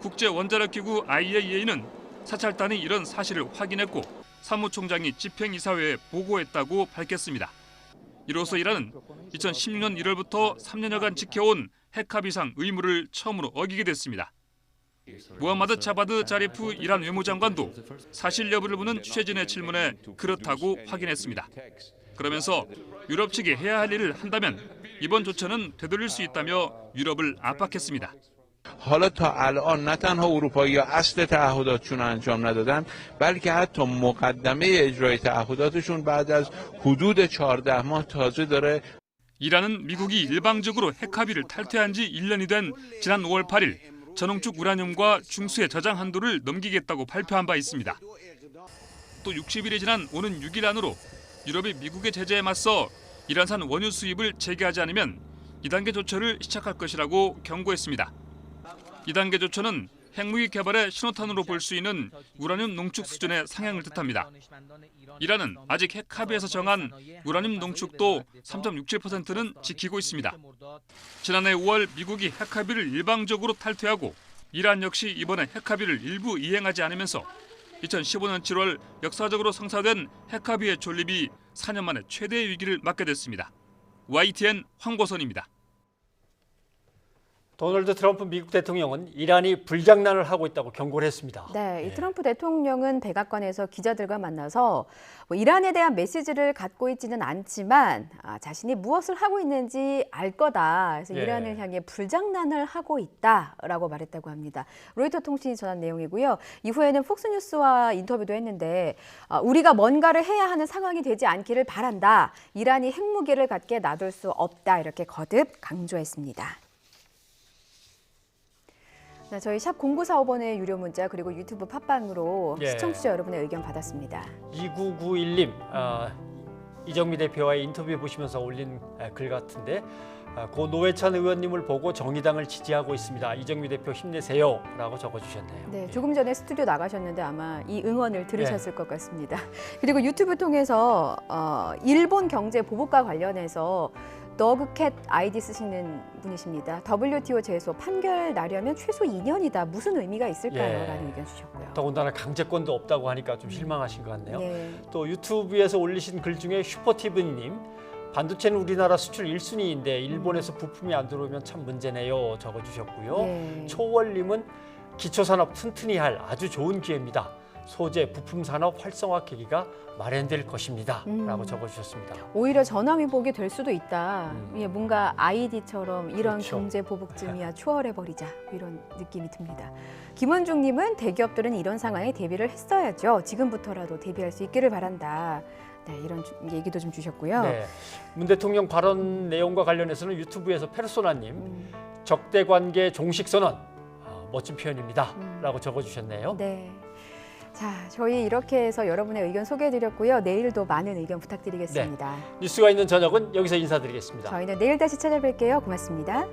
국제원자력기구 IAEA는 사찰단이 이런 사실을 확인했고 사무총장이 집행이사회에 보고했다고 밝혔습니다. 이로써 이란은 2016년 1월부터 3년여간 지켜온 핵 합의상 의무를 처음으로 어기게 됐습니다. 무함마드 자바드 자리프 이란 외무장관도 사실 여부를 묻는 취재진의 질문에 그렇다고 확인했습니다. 그러면서 유럽 측이 해야 할 일을 한다면 이번 조처는 되돌릴 수 있다며 유럽을 압박했습니다. حالا تا الان نه تنها اروپایی‌ها اصل تعهداتشون انجام ندادن بلکه حتی مقدمه اجرای تعهداتشون بعد از حدود 14 ماه تازه داره. 이란은 미국이 일방적으로 핵 합의를 탈퇴한 지 1년이 된 지난 5월 8일 전홍축 우라늄과 중수의 저장 한도를 넘기겠다고 발표한 바 있습니다. 또 60일이 지난 오는 6일 안으로 유럽이 미국의 제재에 맞서 이란산 원유 수입을 재개하지 않으면 2단계 조처를 시작할 것이라고 경고했습니다. 2단계 조처는 핵무기 개발의 신호탄으로 볼 수 있는 우라늄 농축 수준의 상향을 뜻합니다. 이란은 아직 핵 합의에서 정한 우라늄 농축도 3.67%는 지키고 있습니다. 지난해 5월 미국이 핵 합의를 일방적으로 탈퇴하고 이란 역시 이번에 핵 합의를 일부 이행하지 않으면서 2015년 7월 역사적으로 성사된 핵 합의의 존립이 4년 만에 최대의 위기를 맞게 됐습니다. YTN 황보선입니다. 도널드 트럼프 미국 대통령은 이란이 불장난을 하고 있다고 경고를 했습니다. 네, 이 트럼프 대통령은 백악관에서 기자들과 만나서 이란에 대한 메시지를 갖고 있지는 않지만 자신이 무엇을 하고 있는지 알 거다. 그래서 이란을 향해 불장난을 하고 있다라고 말했다고 합니다. 로이터 통신이 전한 내용이고요. 이후에는 폭스뉴스와 인터뷰도 했는데 우리가 뭔가를 해야 하는 상황이 되지 않기를 바란다. 이란이 핵무기를 갖게 놔둘 수 없다. 이렇게 거듭 강조했습니다. 네, 저희 샵 0945번의 유료 문자 그리고 유튜브 팟빵으로 시청자 여러분의 의견 받았습니다. 2991님, 이정미 대표와의 인터뷰 보시면서 올린 글 같은데 고 노회찬 의원님을 보고 정의당을 지지하고 있습니다. 이정미 대표 힘내세요 라고 적어주셨네요. 네, 조금 전에 스튜디오 나가셨는데 아마 이 응원을 들으셨을 것 같습니다. 그리고 유튜브 통해서 일본 경제 보복과 관련해서 너그캣 아이디 쓰시는 분이십니다. WTO 제소 판결 나려면 최소 2년이다. 무슨 의미가 있을까요? 라는 의견 주셨고요. 더군다나 강제권도 없다고 하니까 좀 실망하신 것 같네요. 또 유튜브에서 올리신 글 중에 슈퍼티브님, 반도체는 우리나라 수출 1순위인데 일본에서 부품이 안 들어오면 참 문제네요. 적어주셨고요. 초월님은 기초산업 튼튼히 할 아주 좋은 기회입니다. 소재, 부품 산업 활성화 계기가 마련될 것입니다. 라고 적어주셨습니다. 오히려 전화위복이 될 수도 있다. 뭔가 아이디처럼 이런 그렇죠. 경제 보복쯤이야 추월해버리자 이런 느낌이 듭니다. 김원중님은 대기업들은 이런 상황에 대비를 했어야죠. 지금부터라도 대비할 수 있기를 바란다. 네, 이런 얘기도 좀 주셨고요. 네, 문 대통령 발언 내용과 관련해서는 유튜브에서 페르소나님, 적대관계 종식선언, 멋진 표현입니다. 라고 적어주셨네요. 네. 자, 저희 이렇게 해서 여러분의 의견 소개해드렸고요. 내일도 많은 의견 부탁드리겠습니다. 네, 뉴스가 있는 저녁은 여기서 인사드리겠습니다. 저희는 내일 다시 찾아뵐게요. 고맙습니다.